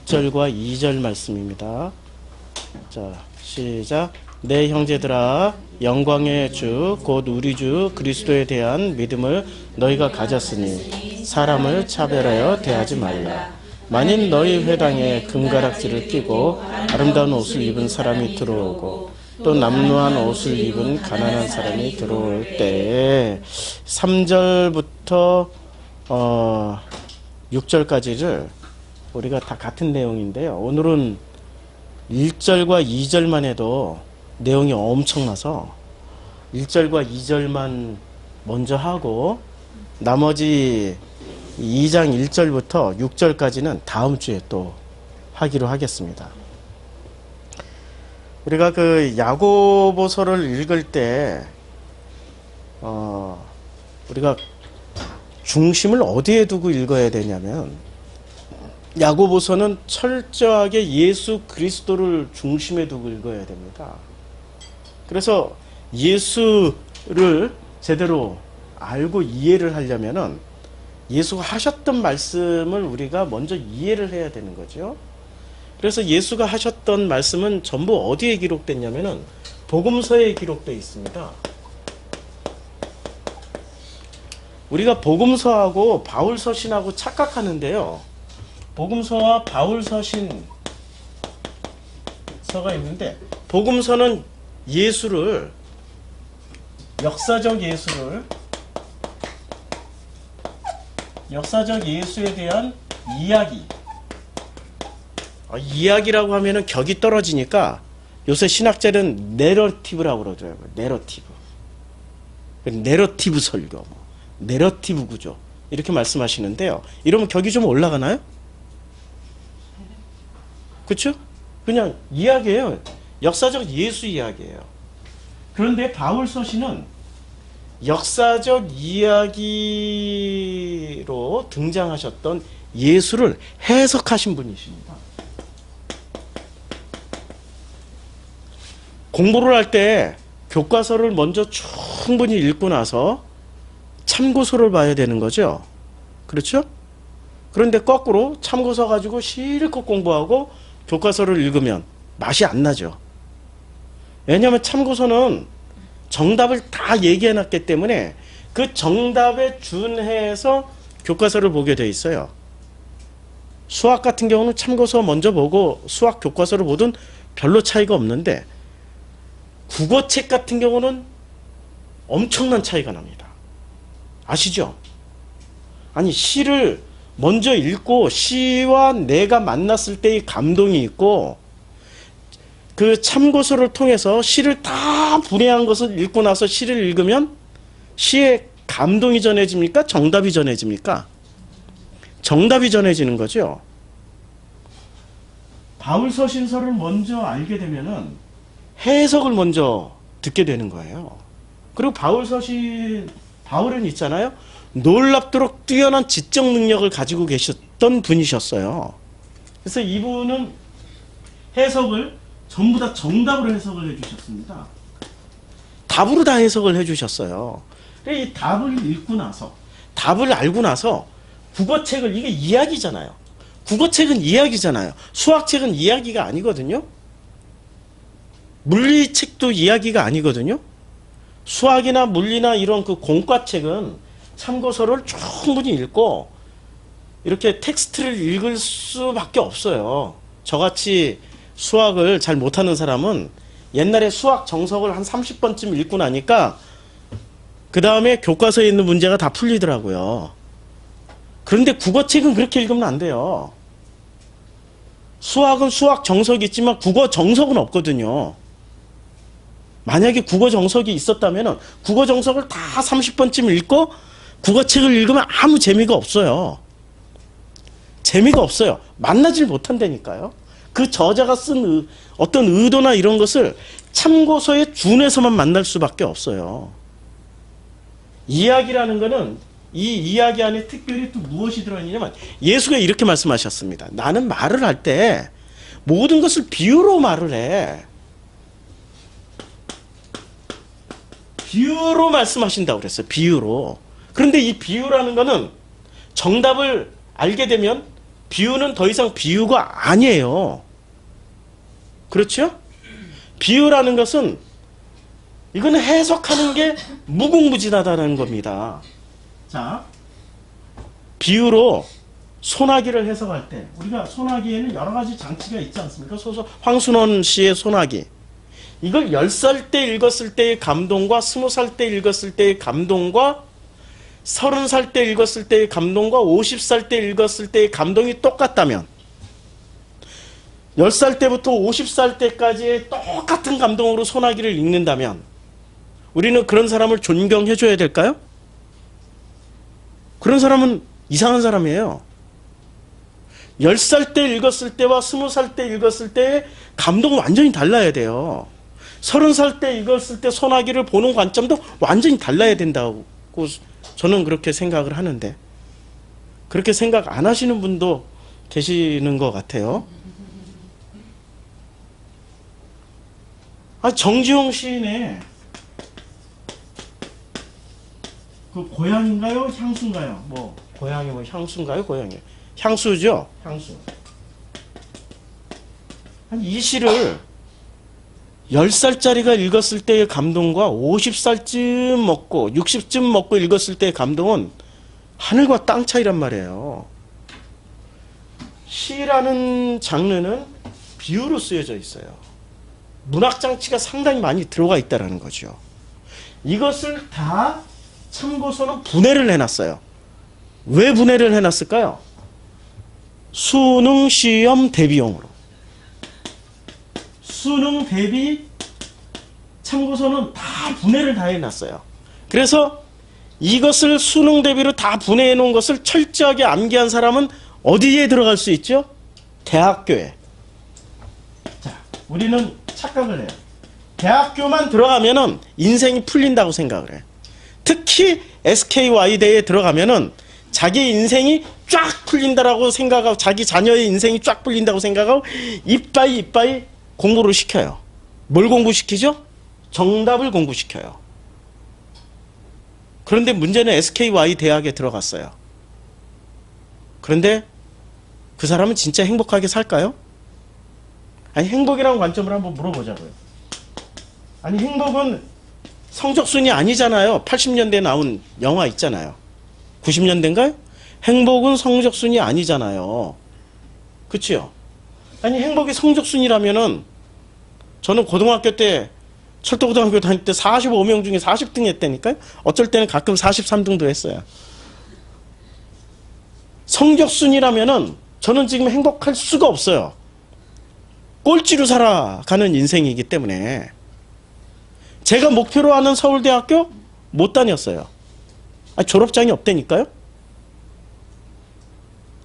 1절과 2절 말씀입니다. 자, 시작. 내 형제들아, 영광의 주 곧 우리 주 그리스도에 대한 믿음을 너희가 가졌으니 사람을 차별하여 대하지 말라. 만일 너희 회당에 금가락지를 끼고 아름다운 옷을 입은 사람이 들어오고 또 남루한 옷을 입은 가난한 사람이 들어올 때에 3절부터 6절까지를 우리가 다 같은 내용인데요. 오늘은 1절과 2절만 해도 내용이 엄청나서 1절과 2절만 먼저 하고 나머지 2장 1절부터 6절까지는 다음 주에 또 하기로 하겠습니다. 우리가 그 야고보서를 읽을 때 우리가 중심을 어디에 두고 읽어야 되냐면 야고보서는 철저하게 예수 그리스도를 중심에 두고 읽어야 됩니다. 그래서 예수를 제대로 알고 이해를 하려면은 예수가 하셨던 말씀을 우리가 먼저 이해를 해야 되는 거죠. 그래서 예수가 하셨던 말씀은 전부 어디에 기록됐냐면은 복음서에 기록되어 있습니다. 우리가 복음서하고 바울서신하고 착각하는데요. 복음서와 바울서신서가 있는데 복음서는 예수를 역사적 예수에 대한 이야기. 이야기라고 하면은 격이 떨어지니까 요새 신학자는 내러티브라고 그러죠. 내러티브 설교, 내러티브 구조 이렇게 말씀하시는데요. 이러면 격이 좀 올라가나요? 그렇죠? 그냥 이야기예요. 역사적 예수 이야기예요. 그런데 바울서신은 역사적 이야기로 등장하셨던 예수를 해석하신 분이십니다. 공부를 할 때 교과서를 먼저 충분히 읽고 나서 참고서를 봐야 되는 거죠. 그렇죠? 그런데 거꾸로 참고서 가지고 실컷 공부하고 교과서를 읽으면 맛이 안 나죠. 왜냐하면 참고서는 정답을 다 얘기해놨기 때문에 그 정답에 준해서 교과서를 보게 돼 있어요. 수학 같은 경우는 참고서 먼저 보고 수학 교과서를 보든 별로 차이가 없는데 국어책 같은 경우는 엄청난 차이가 납니다. 아시죠? 아니 시를 먼저 읽고 시와 내가 만났을 때의 감동이 있고 그 참고서를 통해서 시를 다 분해한 것을 읽고 나서 시를 읽으면 시에 감동이 전해집니까? 정답이 전해집니까? 정답이 전해지는 거죠. 바울서신서를 먼저 알게 되면은 해석을 먼저 듣게 되는 거예요. 그리고 바울은 있잖아요. 놀랍도록 뛰어난 지적 능력을 가지고 계셨던 분이셨어요. 그래서 이분은 해석을 전부 다 정답으로 해석을 해주셨습니다. 답으로 다 해석을 해주셨어요. 이 답을 읽고 나서, 답을 알고 나서 국어책을, 이게 이야기잖아요. 국어책은 이야기잖아요. 수학책은 이야기가 아니거든요. 물리책도 이야기가 아니거든요. 수학이나 물리나 이런 그 공과책은 참고서를 충분히 읽고 이렇게 텍스트를 읽을 수밖에 없어요. 저같이 수학을 잘 못하는 사람은 옛날에 수학 정석을 한 30번쯤 읽고 나니까 그 다음에 교과서에 있는 문제가 다 풀리더라고요. 그런데 국어책은 그렇게 읽으면 안 돼요. 수학은 수학 정석이 있지만 국어 정석은 없거든요. 만약에 국어 정석이 있었다면 국어 정석을 다 30번쯤 읽고 국어책을 읽으면 아무 재미가 없어요. 재미가 없어요. 만나질 못한다니까요. 그 저자가 쓴 어떤 의도나 이런 것을 참고서에 준해서만 만날 수밖에 없어요. 이야기라는 것은 이 이야기 안에 특별히 또 무엇이 들어있냐면 예수가 이렇게 말씀하셨습니다. 나는 말을 할 때 모든 것을 비유로 말을 해. 비유로 말씀하신다고 그랬어요. 비유로. 그런데 이 비유라는 거는 정답을 알게 되면 비유는 더 이상 비유가 아니에요. 그렇죠? 비유라는 것은 이거는 해석하는 게 무궁무진하다는 겁니다. 자, 비유로 소나기를 해석할 때 우리가 소나기에는 여러 가지 장치가 있지 않습니까? 황순원 씨의 소나기. 이걸 10살 때 읽었을 때의 감동과 20살 때 읽었을 때의 감동과 30살 때 읽었을 때의 감동과 50살 때 읽었을 때의 감동이 똑같다면 10살 때부터 50살 때까지의 똑같은 감동으로 소나기를 읽는다면 우리는 그런 사람을 존경해 줘야 될까요? 그런 사람은 이상한 사람이에요. 10살 때 읽었을 때와 20살 때 읽었을 때의 감동은 완전히 달라야 돼요. 30살 때 읽었을 때 소나기를 보는 관점도 완전히 달라야 된다고 저는 그렇게 생각을 하는데 그렇게 생각 안 하시는 분도 계시는 것 같아요. 정지용 시인의 그 고향인가요? 향수인가요? 뭐 고향이 뭐 향수인가요? 고향이 향수죠? 향수. 이 시를 10살짜리가 읽었을 때의 감동과 50살쯤 먹고 60쯤 먹고 읽었을 때의 감동은 하늘과 땅 차이란 말이에요. 시라는 장르는 비유로 쓰여져 있어요. 문학장치가 상당히 많이 들어가 있다는 거죠. 이것을 다 참고서는 분해를 해놨어요. 왜 분해를 해놨을까요? 수능 시험 대비용으로. 수능 대비 참고서는 다 분해를 다 해놨어요. 그래서 이것을 수능 대비로 다 분해해 놓은 것을 철저하게 암기한 사람은 어디에 들어갈 수 있죠? 대학교에. 자, 우리는 착각을 해요. 대학교만 들어가면은 인생이 풀린다고 생각을 해요. 특히 SKY대에 들어가면은 자기 인생이 쫙 풀린다라고 생각하고 자기 자녀의 인생이 쫙 풀린다고 생각하고 이빠이 공부를 시켜요. 뭘 공부시키죠? 정답을 공부시켜요. 그런데 문제는 SKY 대학에 들어갔어요. 그런데 그 사람은 진짜 행복하게 살까요? 아니, 행복이라는 관점을 한번 물어보자고요. 아니, 행복은 성적순이 아니잖아요. 80년대에 나온 영화 있잖아요. 90년대인가요? 행복은 성적순이 아니잖아요. 그치요? 아니, 행복이 성적순이라면은 저는 고등학교 때 철도고등학교 다닐 때 45명 중에 40등 했다니까요. 어쩔 때는 가끔 43등도 했어요. 성적순이라면은 저는 지금 행복할 수가 없어요. 꼴찌로 살아가는 인생이기 때문에 제가 목표로 하는 서울대학교 못 다녔어요. 졸업장이 없다니까요.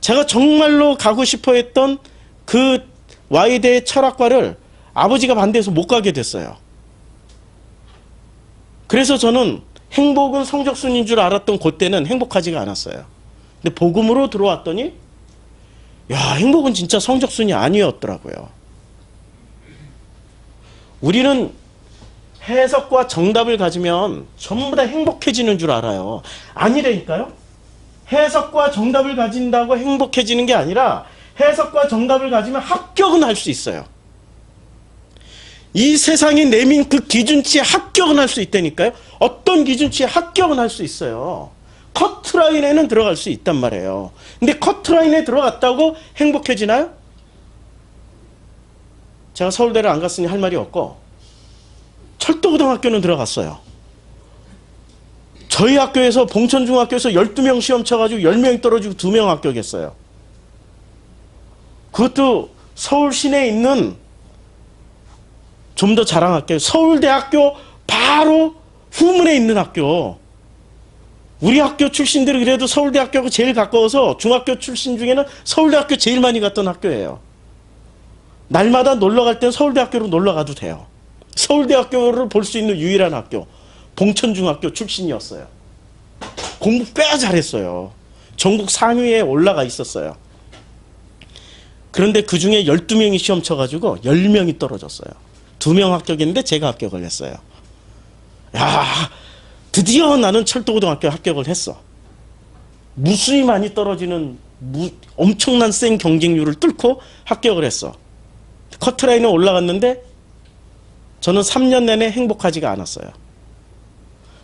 제가 정말로 가고 싶어 했던 그 Y대 철학과를 아버지가 반대해서 못 가게 됐어요. 그래서 저는 행복은 성적순인 줄 알았던 그때는 행복하지가 않았어요. 근데 복음으로 들어왔더니 야, 행복은 진짜 성적순이 아니었더라고요. 우리는 해석과 정답을 가지면 전부 다 행복해지는 줄 알아요. 아니라니까요. 해석과 정답을 가진다고 행복해지는 게 아니라 해석과 정답을 가지면 합격은 할 수 있어요. 이 세상이 내민 그 기준치에 합격은 할 수 있다니까요. 어떤 기준치에 합격은 할 수 있어요. 커트라인에는 들어갈 수 있단 말이에요. 근데 커트라인에 들어갔다고 행복해지나요? 제가 서울대를 안 갔으니 할 말이 없고 철도고등학교는 들어갔어요. 저희 학교에서 봉천중학교에서 12명 시험 쳐가지고 10명이 떨어지고 2명 합격했어요. 그것도 서울 시내에 있는 좀 더 자랑할게요. 서울대학교 바로 후문에 있는 학교. 우리 학교 출신들이 그래도 서울대학교가 제일 가까워서 중학교 출신 중에는 서울대학교 제일 많이 갔던 학교예요. 날마다 놀러 갈 땐 서울대학교로 놀러 가도 돼요. 서울대학교를 볼 수 있는 유일한 학교. 봉천중학교 출신이었어요. 공부 꽤 잘했어요. 전국 상위에 올라가 있었어요. 그런데 그 중에 12명이 시험 쳐가지고 10명이 떨어졌어요. 2명 합격했는데 제가 합격을 했어요. 야, 드디어 나는 철도고등학교 합격을 했어. 무수히 많이 떨어지는 엄청난 센 경쟁률을 뚫고 합격을 했어. 커트라인에 올라갔는데 저는 3년 내내 행복하지가 않았어요.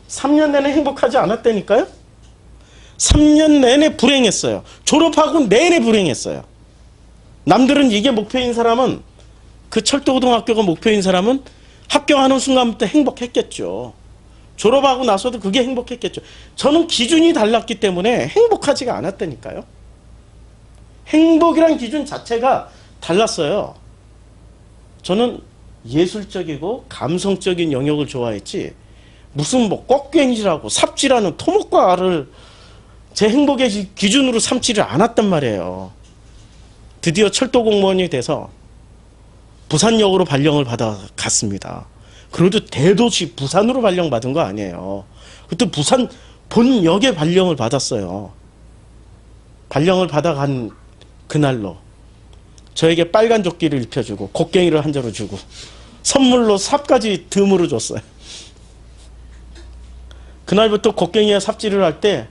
3년 내내 행복하지 않았다니까요? 3년 내내 불행했어요. 졸업하고 내내 불행했어요. 남들은 이게 목표인 사람은, 그 철도고등학교가 목표인 사람은 합격하는 순간부터 행복했겠죠. 졸업하고 나서도 그게 행복했겠죠. 저는 기준이 달랐기 때문에 행복하지가 않았다니까요. 행복이란 기준 자체가 달랐어요. 저는 예술적이고 감성적인 영역을 좋아했지, 무슨 뭐 꺾갱이라고 삽질하는 토목과를 제 행복의 기준으로 삼지를 않았단 말이에요. 드디어 철도 공무원이 돼서 부산역으로 발령을 받아 갔습니다. 그래도 대도시 부산으로 발령받은 거 아니에요. 그때 부산 본역에 발령을 받았어요. 발령을 받아간 그날로 저에게 빨간 조끼를 입혀주고 곡괭이를 한 자루 주고 선물로 삽까지 듬으로 줬어요. 그날부터 곡괭이와 삽질을 할 때,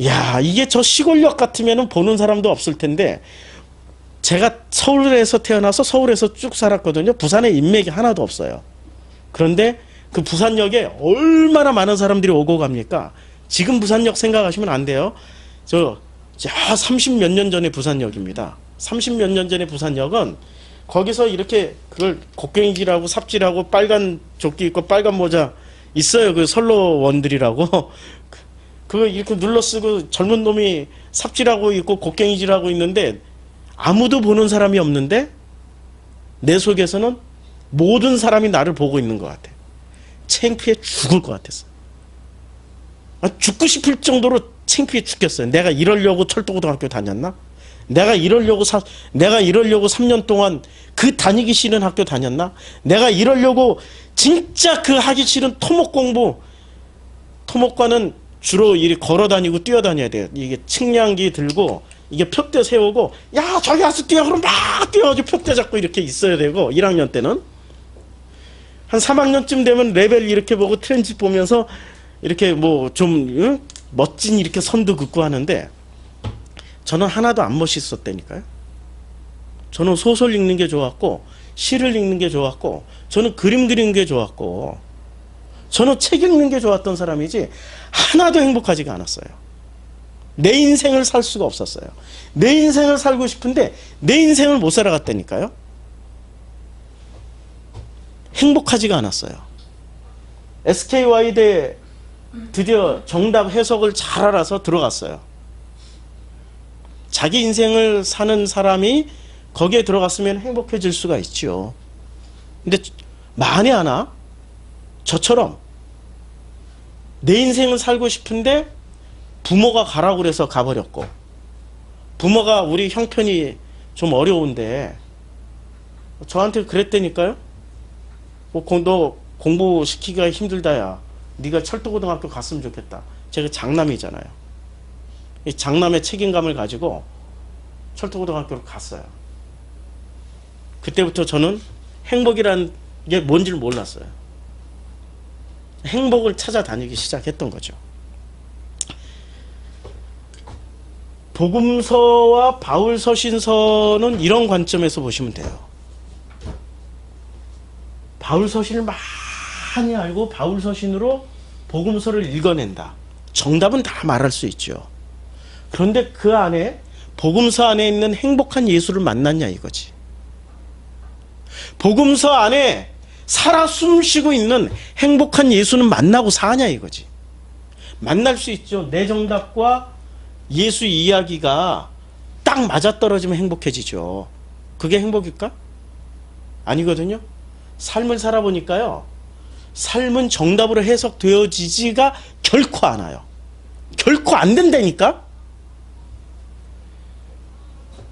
야, 이게 저 시골역 같으면 보는 사람도 없을 텐데, 제가 서울에서 태어나서 서울에서 쭉 살았거든요. 부산에 인맥이 하나도 없어요. 그런데 그 부산역에 얼마나 많은 사람들이 오고 갑니까? 지금 부산역 생각하시면 안 돼요. 저 30몇 년 전의 부산역입니다. 30몇 년 전의 부산역은 거기서 이렇게 그걸 곡괭이질하고 삽질하고 빨간 조끼 입고 빨간 모자 있어요. 그 선로원들이라고. 그거 이렇게 눌러 쓰고 젊은 놈이 삽질하고 있고 곡괭이질하고 있는데 아무도 보는 사람이 없는데 내 속에서는 모든 사람이 나를 보고 있는 것 같아. 창피해 죽을 것 같았어. 죽고 싶을 정도로 창피해 죽겠어요. 내가 이러려고 철도고등학교 다녔나? 내가 이러려고 3년 동안 그 다니기 싫은 학교 다녔나? 내가 이러려고 진짜 그 하기 싫은 토목 공부, 토목과는 주로 이렇게 걸어 다니고 뛰어 다녀야 돼요. 이게 측량기 들고 이게 표대 세우고, 야 저기 와서 뛰어, 그럼 막 뛰어가지고 표대 잡고 이렇게 있어야 되고, 1학년 때는 한 3학년쯤 되면 레벨 이렇게 보고 트렌치 보면서 이렇게 뭐 좀 멋진 이렇게 선도 긋고 하는데, 저는 하나도 안 멋있었다니까요. 저는 소설 읽는 게 좋았고, 시를 읽는 게 좋았고, 저는 그림 그리는 게 좋았고, 저는 책 읽는 게 좋았던 사람이지 하나도 행복하지가 않았어요. 내 인생을 살 수가 없었어요. 내 인생을 살고 싶은데 내 인생을 못 살아갔다니까요. 행복하지가 않았어요. SKY대 드디어 정답 해석을 잘 알아서 들어갔어요. 자기 인생을 사는 사람이 거기에 들어갔으면 행복해질 수가 있죠. 근데 만에 하나 저처럼 내 인생을 살고 싶은데 부모가 가라고 그래서 가버렸고, 부모가 우리 형편이 좀 어려운데 저한테 그랬다니까요. 너 공부시키기가 힘들다야, 네가 철도고등학교 갔으면 좋겠다. 제가 장남이잖아요. 이 장남의 책임감을 가지고 철도고등학교로 갔어요. 그때부터 저는 행복이란 게 뭔지를 몰랐어요. 행복을 찾아다니기 시작했던 거죠. 복음서와 바울서신서는 이런 관점에서 보시면 돼요. 바울서신을 많이 알고 바울서신으로 복음서를 읽어낸다. 정답은 다 말할 수 있죠. 그런데 그 안에, 복음서 안에 있는 행복한 예수를 만났냐 이거지. 복음서 안에 살아 숨쉬고 있는 행복한 예수는 만나고 사냐 이거지. 만날 수 있죠. 내 정답과 예수 이야기가 딱 맞아떨어지면 행복해지죠. 그게 행복일까? 아니거든요. 삶을 살아보니까요, 삶은 정답으로 해석되어지지가 결코 않아요. 결코 안 된다니까.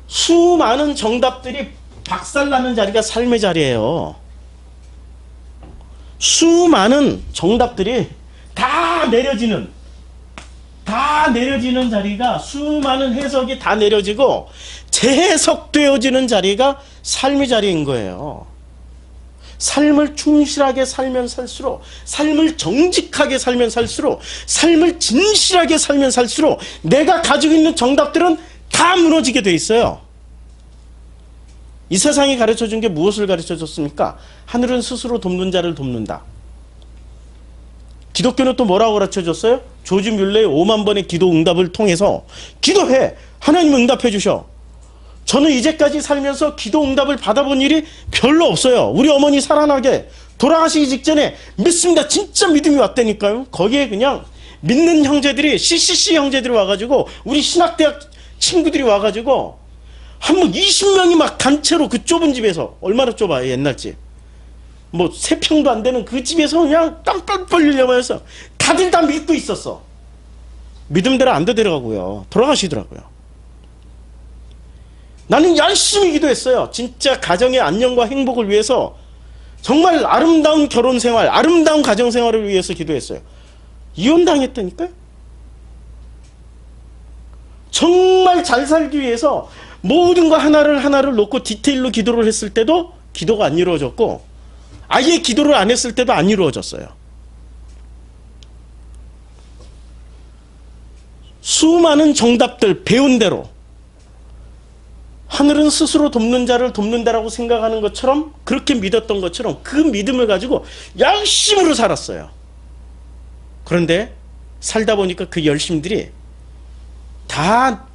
수많은 정답들이 박살나는 자리가 삶의 자리예요. 수많은 정답들이 다 내려지는 자리가, 수많은 해석이 다 내려지고 재해석되어지는 자리가 삶의 자리인 거예요. 삶을 충실하게 살면 살수록, 삶을 정직하게 살면 살수록, 삶을 진실하게 살면 살수록 내가 가지고 있는 정답들은 다 무너지게 돼 있어요. 이 세상이 가르쳐준 게 무엇을 가르쳐줬습니까? 하늘은 스스로 돕는 자를 돕는다. 기독교는 또 뭐라고 가르쳐줬어요? 조지 뮬러의 5만 번의 기도 응답을 통해서 기도해! 하나님은 응답해 주셔. 저는 이제까지 살면서 기도 응답을 받아본 일이 별로 없어요. 우리 어머니 살아나게 돌아가시기 직전에 믿습니다. 진짜 믿음이 왔다니까요. 거기에 그냥 믿는 형제들이 CCC 형제들이 와가지고 우리 신학대학 친구들이 와가지고 한번 20명이 막 단체로 그 좁은 집에서, 얼마나 좁아요 옛날 집, 뭐 3평도 안 되는 그 집에서 그냥 땀 벌리려고 해서 다들 다 믿고 있었어. 믿음대로 안 되더라고요. 돌아가시더라고요. 나는 열심히 기도했어요. 진짜 가정의 안녕과 행복을 위해서, 정말 아름다운 결혼 생활, 아름다운 가정 생활을 위해서 기도했어요. 이혼당했다니까요. 정말 잘 살기 위해서 모든 거 하나를 놓고 디테일로 기도를 했을 때도 기도가 안 이루어졌고, 아예 기도를 안 했을 때도 안 이루어졌어요. 수많은 정답들 배운 대로 하늘은 스스로 돕는 자를 돕는다라고 생각하는 것처럼, 그렇게 믿었던 것처럼 그 믿음을 가지고 열심으로 살았어요. 그런데 살다 보니까 그 열심들이 다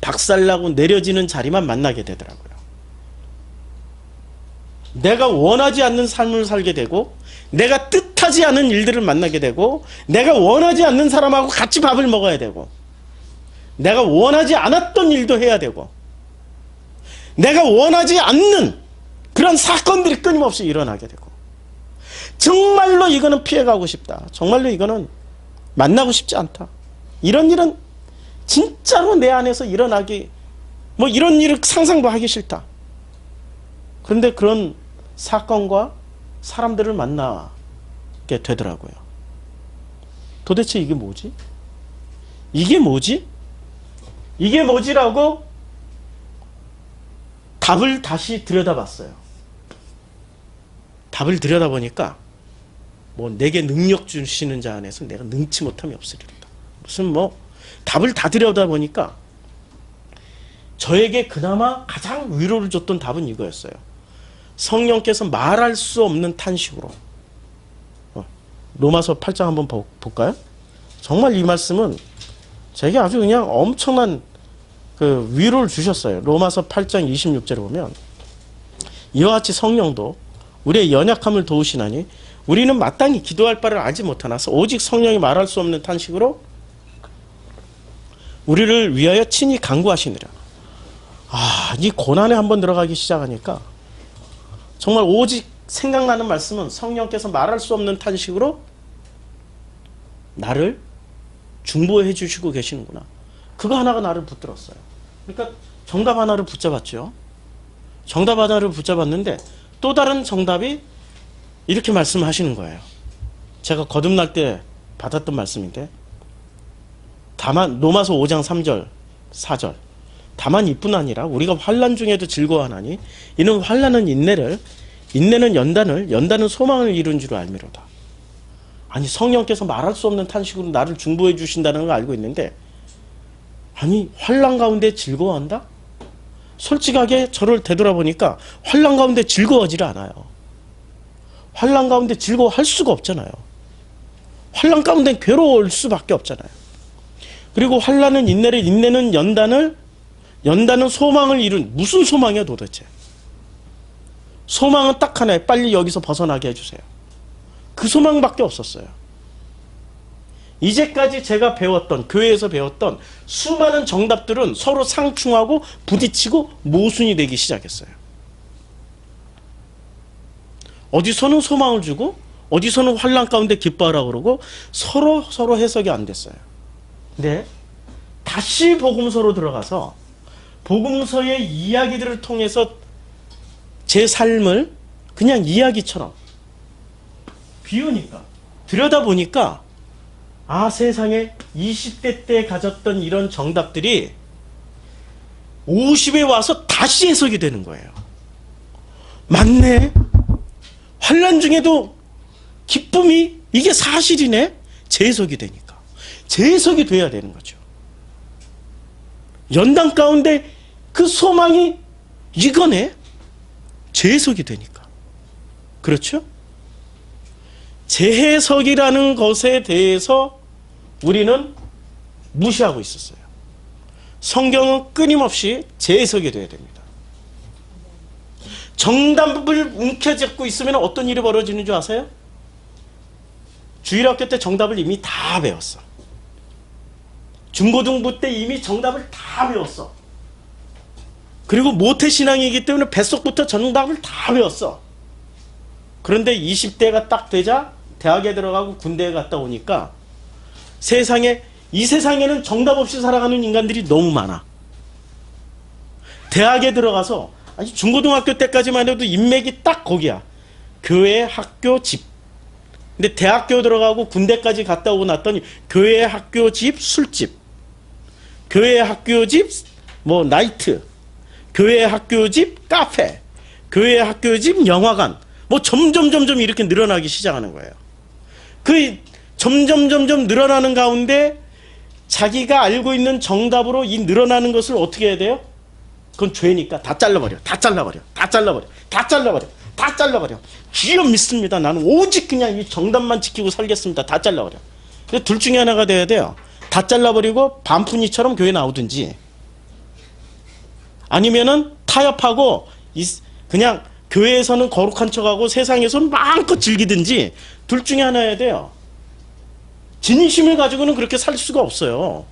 박살나고 내려지는 자리만 만나게 되더라고요. 내가 원하지 않는 삶을 살게 되고, 내가 뜻하지 않은 일들을 만나게 되고, 내가 원하지 않는 사람하고 같이 밥을 먹어야 되고, 내가 원하지 않았던 일도 해야 되고, 내가 원하지 않는 그런 사건들이 끊임없이 일어나게 되고, 정말로 이거는 피해가고 싶다, 정말로 이거는 만나고 싶지 않다, 이런 일은 진짜로 내 안에서 일어나기, 뭐 이런 일을 상상도 하기 싫다. 그런데 그런 사건과 사람들을 만나게 되더라고요. 도대체 이게 뭐지? 이게 뭐지? 이게 뭐지라고 답을 다시 들여다봤어요. 답을 들여다보니까 뭐 내게 능력 주시는 자 안에서 내가 능치 못함이 없으리로다. 무슨 뭐 답을 다 들여다보니까 저에게 그나마 가장 위로를 줬던 답은 이거였어요. 성령께서 말할 수 없는 탄식으로. 로마서 8장 한번 볼까요? 정말 이 말씀은 제게 아주 그냥 엄청난 그 위로를 주셨어요. 로마서 8장 26절에 보면, 이와 같이 성령도 우리의 연약함을 도우시나니 우리는 마땅히 기도할 바를 알지 못하나서 오직 성령이 말할 수 없는 탄식으로 우리를 위하여 친히 간구하시느라. 이 고난에 한번 들어가기 시작하니까 정말 오직 생각나는 말씀은 성령께서 말할 수 없는 탄식으로 나를 중보해 주시고 계시는구나. 그거 하나가 나를 붙들었어요. 그러니까 정답 하나를 붙잡았죠. 정답 하나를 붙잡았는데 또 다른 정답이 이렇게 말씀하시는 거예요. 제가 거듭날 때 받았던 말씀인데, 다만 로마서 5장 3절 4절 다만 이뿐 아니라 우리가 환난 중에도 즐거워하나니 이는 환난은 인내를, 인내는 연단을, 연단은 소망을 이룬 줄 알미로다. 아니, 성령께서 말할 수 없는 탄식으로 나를 중보해 주신다는 걸 알고 있는데, 아니 환난 가운데 즐거워한다? 솔직하게 저를 되돌아보니까 환난 가운데 즐거워하지를 않아요. 환난 가운데 즐거워할 수가 없잖아요. 환난 가운데 괴로울 수밖에 없잖아요. 그리고 환난은 인내를, 인내는 연단을, 연단은 소망을 이룬, 무슨 소망이야 도대체? 소망은 딱 하나예요. 빨리 여기서 벗어나게 해주세요. 그 소망밖에 없었어요. 이제까지 제가 배웠던, 교회에서 배웠던 수많은 정답들은 서로 상충하고 부딪히고 모순이 되기 시작했어요. 어디서는 소망을 주고 어디서는 환난 가운데 기뻐하라고 그러고 서로 해석이 안 됐어요. 근데 다시 복음서로 들어가서 복음서의 이야기들을 통해서 제 삶을 그냥 이야기처럼 비우니까, 들여다보니까 세상에 20대 때 가졌던 이런 정답들이 50에 와서 다시 해석이 되는 거예요. 맞네. 환난 중에도 기쁨이, 이게 사실이네. 재해석이 되니까. 재해석이 돼야 되는 거죠. 연단 가운데 그 소망이 이거네. 재해석이 되니까. 그렇죠? 재해석이라는 것에 대해서 우리는 무시하고 있었어요. 성경은 끊임없이 재해석이 돼야 됩니다. 정답을 움켜잡고 있으면 어떤 일이 벌어지는 줄 아세요? 주일학교 때 정답을 이미 다 배웠어. 중고등부 때 이미 정답을 다 배웠어. 그리고 모태신앙이기 때문에 뱃속부터 정답을 다 배웠어. 그런데 20대가 딱 되자 대학에 들어가고 군대에 갔다 오니까 이 세상에는 정답 없이 살아가는 인간들이 너무 많아. 대학에 들어가서 아니 중고등학교 때까지만 해도 인맥이 딱 거기야. 교회, 학교, 집. 근데 대학교 들어가고 군대까지 갔다 오고 났더니 교회, 학교, 집, 술집. 교회, 학교, 집, 뭐 나이트. 교회, 학교, 집, 카페. 교회, 학교, 집, 영화관. 뭐 점점 이렇게 늘어나기 시작하는 거예요. 그 점점 늘어나는 가운데 자기가 알고 있는 정답으로 이 늘어나는 것을 어떻게 해야 돼요? 그건 죄니까 다 잘라버려. 기어 믿습니다. 나는 오직 그냥 이 정답만 지키고 살겠습니다. 다 잘라버려. 근데 둘 중에 하나가 돼야 돼요. 다 잘라버리고 반푼이처럼 교회 나오든지, 아니면은 타협하고 그냥 교회에서는 거룩한 척하고 세상에서는 마음껏 즐기든지, 둘 중에 하나여야 돼요. 진심을 가지고는 그렇게 살 수가 없어요.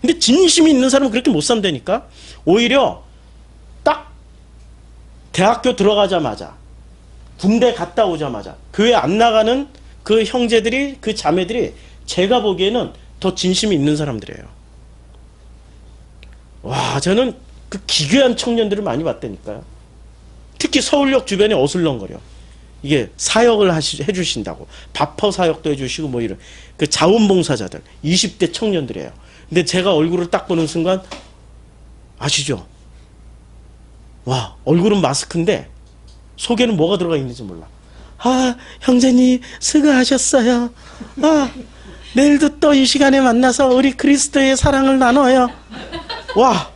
근데 진심이 있는 사람은 그렇게 못 산다니까. 오히려 딱 대학교 들어가자마자, 군대 갔다 오자마자 교회 안 나가는 그 형제들이, 그 자매들이 제가 보기에는 더 진심이 있는 사람들이에요. 와, 저는 그 기괴한 청년들을 많이 봤다니까요. 특히 서울역 주변에 어슬렁거려. 이게 사역을 해주신다고. 밥퍼 사역도 해주시고 뭐 이런 그 자원봉사자들 20대 청년들이에요. 근데 제가 얼굴을 딱 보는 순간 아시죠? 와, 얼굴은 마스크인데 속에는 뭐가 들어가 있는지 몰라. 아, 형제님 수고하셨어요. 아, 내일도 또 이 시간에 만나서 우리 그리스도의 사랑을 나눠요. 와,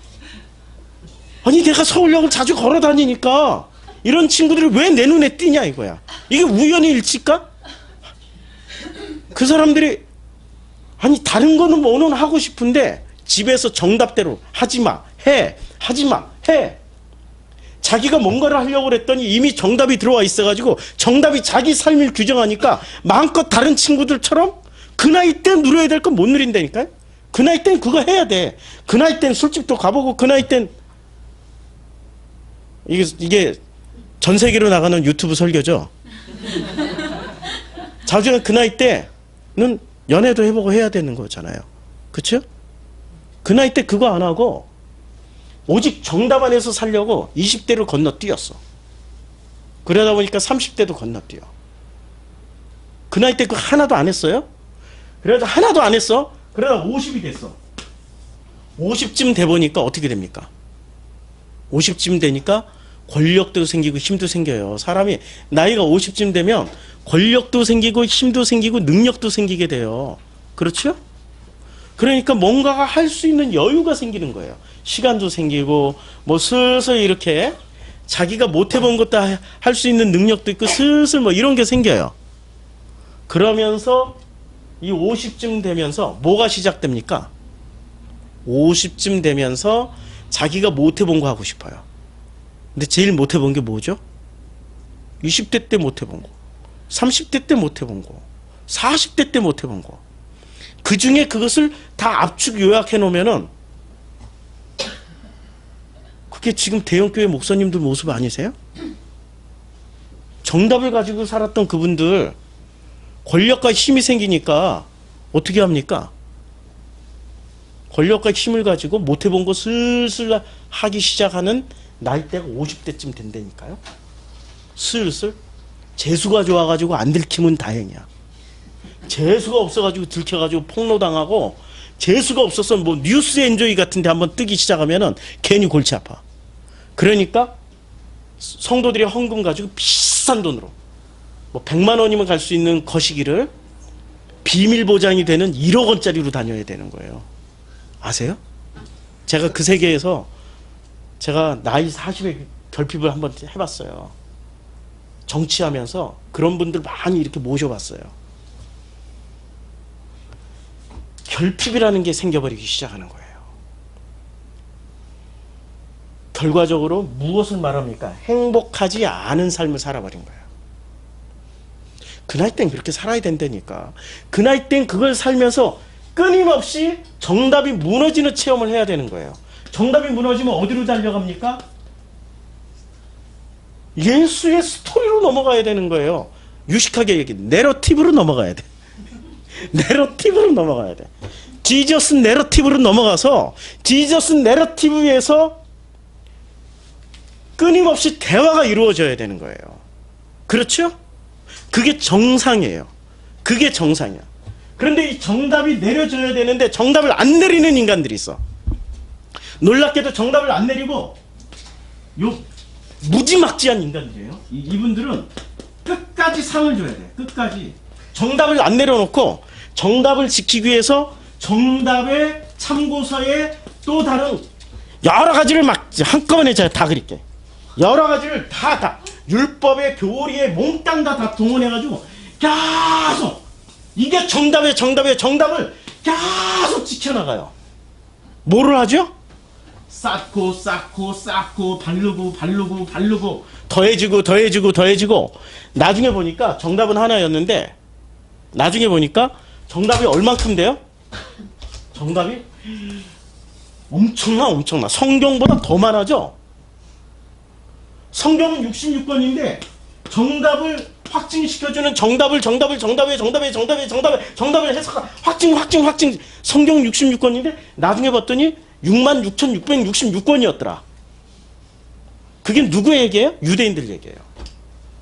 아니 내가 서울역을 자주 걸어 다니니까 이런 친구들이 왜 내 눈에 띄냐 이거야. 이게 우연히 일치일까? 그 사람들이 아니 다른 거는 뭐는 하고 싶은데 집에서 정답대로 하지마 해, 하지마 해. 자기가 뭔가를 하려고 그랬더니 이미 정답이 들어와 있어가지고 정답이 자기 삶을 규정하니까 마음껏 다른 친구들처럼 그 나이 때 누려야 될 건 못 누린다니까요. 그 나이 땐 그거 해야 돼. 그 나이 땐 술집도 가보고, 그 나이 땐 이게 전 세계로 나가는 유튜브 설교죠. 자주가 그 나이 때는 연애도 해보고 해야 되는 거잖아요. 그쵸? 그 나이 때 그거 안 하고 오직 정답 안에서 살려고 20대를 건너뛰었어. 그러다 보니까 30대도 건너뛰어. 그 나이 때 그거 하나도 안 했어요? 그래서 하나도 안 했어. 그러다 50이 됐어. 50쯤 돼 보니까 어떻게 됩니까? 50쯤 되니까 권력도 생기고 힘도 생겨요. 사람이 나이가 50쯤 되면 권력도 생기고 힘도 생기고 능력도 생기게 돼요. 그렇죠? 그러니까 뭔가가 할 수 있는 여유가 생기는 거예요. 시간도 생기고 뭐 슬슬 이렇게 자기가 못 해본 것도 할 수 있는 능력도 있고 슬슬 뭐 이런 게 생겨요. 그러면서 이 50쯤 되면서 뭐가 시작됩니까? 50쯤 되면서 자기가 못 해본 거 하고 싶어요. 근데 제일 못 해본 게 뭐죠? 20대 때 못 해본 거, 30대 때 못 해본 거, 40대 때 못 해본 거. 그 중에 그것을 다 압축 요약해 놓으면은 그게 지금 대형교회 목사님들 모습 아니세요? 정답을 가지고 살았던 그분들 권력과 힘이 생기니까 어떻게 합니까? 권력과 힘을 가지고 못 해본 거 슬슬 하기 시작하는 나이대가 50대쯤 된다니까요. 슬슬. 재수가 좋아가지고 안 들키면 다행이야. 재수가 없어가지고 들켜가지고 폭로당하고, 재수가 없어서 뭐 뉴스 엔조이 같은데 한번 뜨기 시작하면은 괜히 골치 아파. 그러니까 성도들이 헌금 가지고 비싼 돈으로 뭐 100만 원이면 갈 수 있는 거시기를 비밀 보장이 되는 1억 원짜리로 다녀야 되는 거예요. 아세요? 제가 그 세계에서 제가 나이 40에 결핍을 한번 해봤어요. 정치하면서 그런 분들 많이 이렇게 모셔봤어요. 결핍이라는 게 생겨버리기 시작하는 거예요. 결과적으로 무엇을 말합니까? 행복하지 않은 삶을 살아버린 거예요. 그 나이 땐 그렇게 살아야 된다니까. 그 나이 땐 그걸 살면서 끊임없이 정답이 무너지는 체험을 해야 되는 거예요. 정답이 무너지면 어디로 달려갑니까? 예수의 스토리로 넘어가야 되는 거예요. 유식하게 얘기, 내러티브로 넘어가야 돼. 내러티브로 넘어가야 돼. 지저스 내러티브로 넘어가서 지저스 내러티브에서 끊임없이 대화가 이루어져야 되는 거예요. 그렇죠? 그게 정상이에요. 그게 정상이야. 그런데 이 정답이 내려져야 되는데 정답을 안 내리는 인간들이 있어. 놀랍게도 정답을 안 내리고 무지막지한 인간들이에요. 이분들은 끝까지 상을 줘야 돼. 끝까지. 정답을 안 내려놓고 정답을 지키기 위해서 정답의 참고서에 또 다른 여러 가지를 막 한꺼번에 제가 다 그릴게. 여러 가지를 다 율법의 교리에 몽땅 다 동원해가지고 계속 이게 정답을 계속 지켜나가요. 뭐를 하죠? 쌓고 바르고 더해지고 나중에 보니까 정답은 하나였는데 나중에 보니까 정답이 얼만큼 돼요? 정답이 엄청나. 성경보다 더 많아져. 성경은 66권인데 정답을 확증시켜주는 정답을 해석 확증 성경 66권인데 나중에 봤더니 66,666권이었더라. 그게 누구 얘기예요? 유대인들 얘기예요.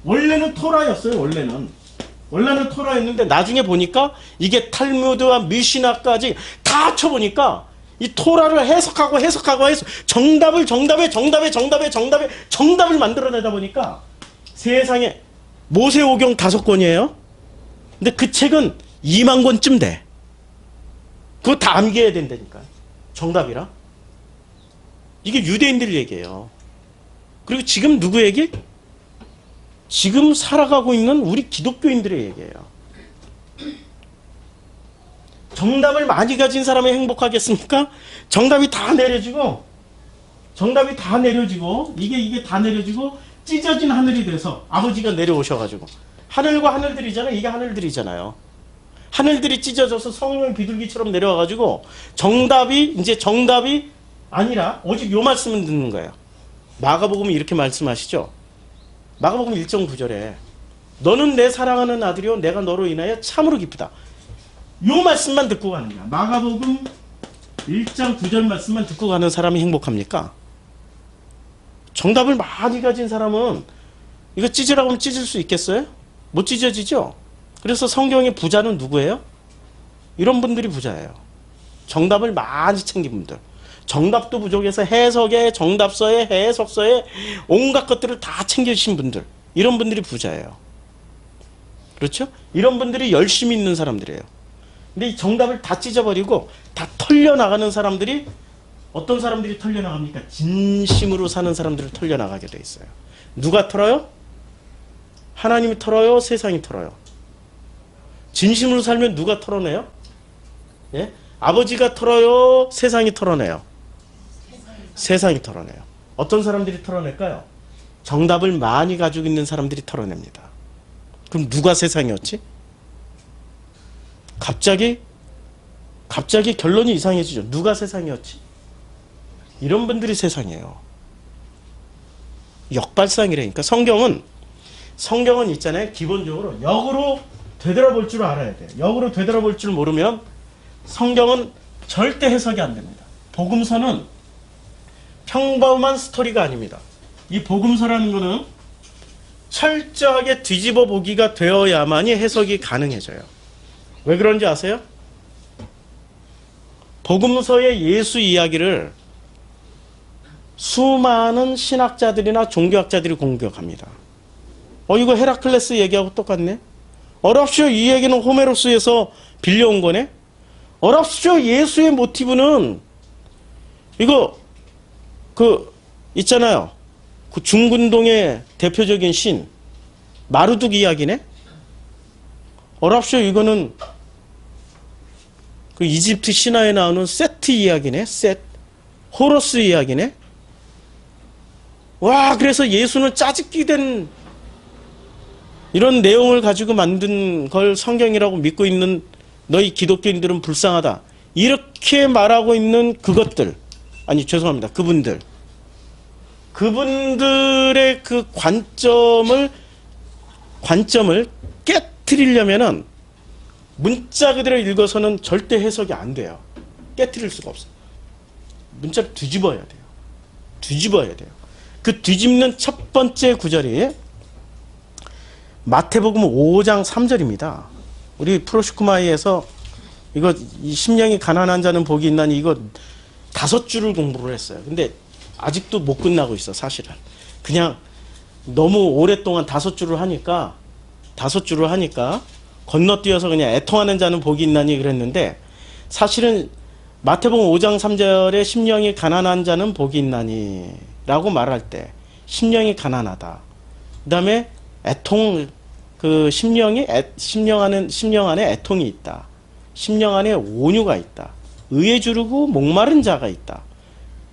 원래는 토라였어요. 원래는 토라였는데 나중에 보니까 이게 탈무드와 미시나까지 다 합쳐보니까 이 토라를 해석하고 정답을 만들어내다 보니까 세상에 모세오경 5권이에요. 근데 그 책은 2만 권쯤 돼. 그거 다 암기해야 된다니까. 정답이라. 이게 유대인들 얘기예요. 그리고 지금 누구 얘기? 지금 살아가고 있는 우리 기독교인들의 얘기예요. 정답을 많이 가진 사람이 행복하겠습니까? 정답이 다 내려지고 이게 다 내려지고 찢어진 하늘이 돼서 아버지가 내려오셔가지고 하늘과 하늘들이잖아요. 이게 하늘들이잖아요. 하늘들이 찢어져서 성령의 비둘기처럼 내려와가지고 정답이 아니라 오직 요 말씀을 듣는 거예요. 마가복음은 이렇게 말씀하시죠. 마가복음 1장 9절에 너는 내 사랑하는 아들이요 내가 너로 인하여 참으로 기쁘다. 요 말씀만 듣고 가는 거야. 마가복음 1장 9절 말씀만 듣고 가는 사람이 행복합니까? 정답을 많이 가진 사람은 이거 찢으라고 하면 찢을 수 있겠어요? 못 찢어지죠? 그래서 성경의 부자는 누구예요? 이런 분들이 부자예요. 정답을 많이 챙긴 분들. 정답도 부족해서 해석에, 정답서에, 해석서에 온갖 것들을 다 챙겨주신 분들. 이런 분들이 부자예요. 그렇죠? 이런 분들이 열심히 있는 사람들이에요. 근데 이 정답을 다 찢어버리고 다 털려나가는 사람들이 어떤 사람들이 털려나갑니까? 진심으로 사는 사람들을 털려나가게 돼 있어요. 누가 털어요? 하나님이 털어요? 세상이 털어요? 진심으로 살면 누가 털어내요? 예? 아버지가 털어요? 세상이 털어내요? 세상이 털어내요. 어떤 사람들이 털어낼까요? 정답을 많이 가지고 있는 사람들이 털어냅니다. 그럼 누가 세상이었지? 갑자기 결론이 이상해지죠. 누가 세상이었지? 이런 분들이 세상이에요. 역발상이라니까. 성경은 있잖아요. 기본적으로 역으로 되돌아볼 줄 알아야 돼요. 역으로 되돌아볼 줄 모르면 성경은 절대 해석이 안 됩니다. 복음서는 평범한 스토리가 아닙니다. 이 복음서라는 거는 철저하게 뒤집어 보기가 되어야만이 해석이 가능해져요. 왜 그런지 아세요? 복음서의 예수 이야기를 수많은 신학자들이나 종교학자들이 공격합니다. 이거 헤라클레스 얘기하고 똑같네? 어랍쇼 이 얘기는 호메로스에서 빌려온 거네? 어랍쇼 예수의 모티브는 이거 있잖아요. 그 중군동의 대표적인 신 마르둑 이야기네. 어랍쇼 이거는 그 이집트 신화에 나오는 세트 이야기네. 호러스 이야기네. 와, 그래서 예수는 짜깁기 된 이런 내용을 가지고 만든 걸 성경이라고 믿고 있는 너희 기독교인들은 불쌍하다. 이렇게 말하고 있는 그것들. 아니, 죄송합니다. 그분들의 그 관점을 깨트리려면은 문자 그대로 읽어서는 절대 해석이 안 돼요. 깨트릴 수가 없어요. 문자를 뒤집어야 돼요. 그 뒤집는 첫 번째 구절이 마태복음 5장 3절입니다. 우리 프로시쿠마이에서 이거 심령이 가난한 자는 복이 있나니 이거 5줄을 공부를 했어요. 근데 아직도 못 끝나고 있어, 사실은. 그냥 너무 오랫동안 5줄을 하니까 건너뛰어서 그냥 애통하는 자는 복이 있나니 그랬는데, 사실은 마태복음 5장 3절에 심령이 가난한 자는 복이 있나니 라고 말할 때 심령이 가난하다. 그 다음에 심령 안에 애통이 있다. 심령 안에 온유가 있다. 의에 주르고 목마른 자가 있다.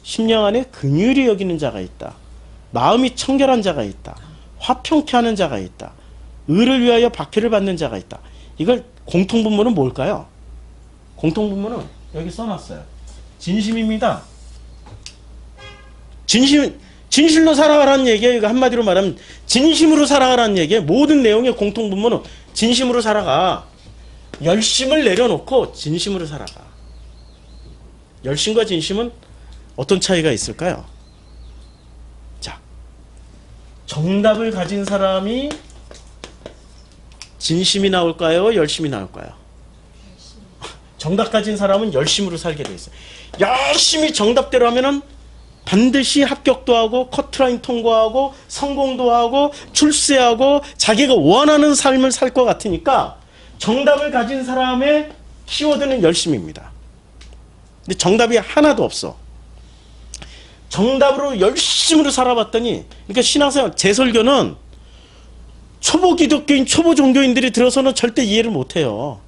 심령 안에 긍휼히 여기는 자가 있다. 마음이 청결한 자가 있다. 화평케 하는 자가 있다. 의를 위하여 박해를 받는 자가 있다. 이걸 공통분모는 뭘까요? 공통분모는 여기 써놨어요. 진심입니다. 진실로 살아가라는 얘기예요. 이거 한마디로 말하면 진심으로 살아가라는 얘기예요. 모든 내용의 공통분모는 진심으로 살아가. 열심을 내려놓고 진심으로 살아가. 열심과 진심은 어떤 차이가 있을까요? 자, 정답을 가진 사람이 진심이 나올까요? 열심이 나올까요? 정답 가진 사람은 열심으로 살게 돼 있어요. 열심히 정답대로 하면은 반드시 합격도 하고 커트라인 통과하고 성공도 하고 출세하고 자기가 원하는 삶을 살 것 같으니까 정답을 가진 사람의 키워드는 열심입니다. 근데 정답이 하나도 없어. 정답으로 열심으로 살아봤더니, 그러니까 신앙생활, 제 설교는 초보 기독교인, 초보 종교인들이 들어서는 절대 이해를 못해요.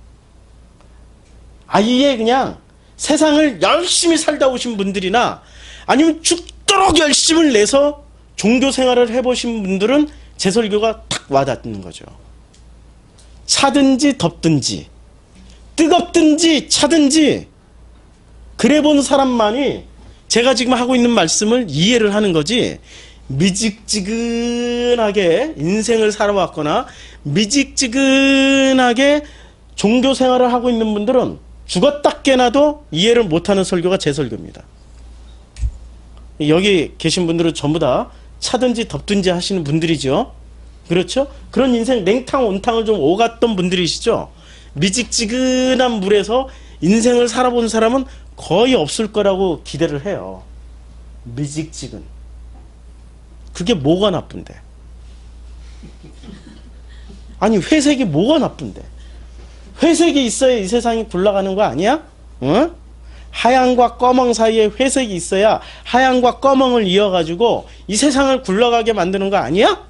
아예 그냥 세상을 열심히 살다 오신 분들이나 아니면 죽도록 열심을 내서 종교 생활을 해보신 분들은 제 설교가 탁 와닿는 거죠. 차든지 덥든지 뜨겁든지 차든지 그래 본 사람만이 제가 지금 하고 있는 말씀을 이해를 하는 거지, 미직지근하게 인생을 살아왔거나 미직지근하게 종교 생활을 하고 있는 분들은 죽었다 깨나도 이해를 못하는 설교가 제 설교입니다. 여기 계신 분들은 전부 다 차든지 덥든지 하시는 분들이죠. 그렇죠? 그런 인생 냉탕 온탕을 좀 오갔던 분들이시죠. 미직지근한 물에서 인생을 살아본 사람은 거의 없을 거라고 기대를 해요. 미직지근. 그게 뭐가 나쁜데? 아니, 회색이 뭐가 나쁜데? 회색이 있어야 이 세상이 굴러가는 거 아니야? 응? 하얀과 검은 사이에 회색이 있어야 하얀과 검은을 이어가지고 이 세상을 굴러가게 만드는 거 아니야?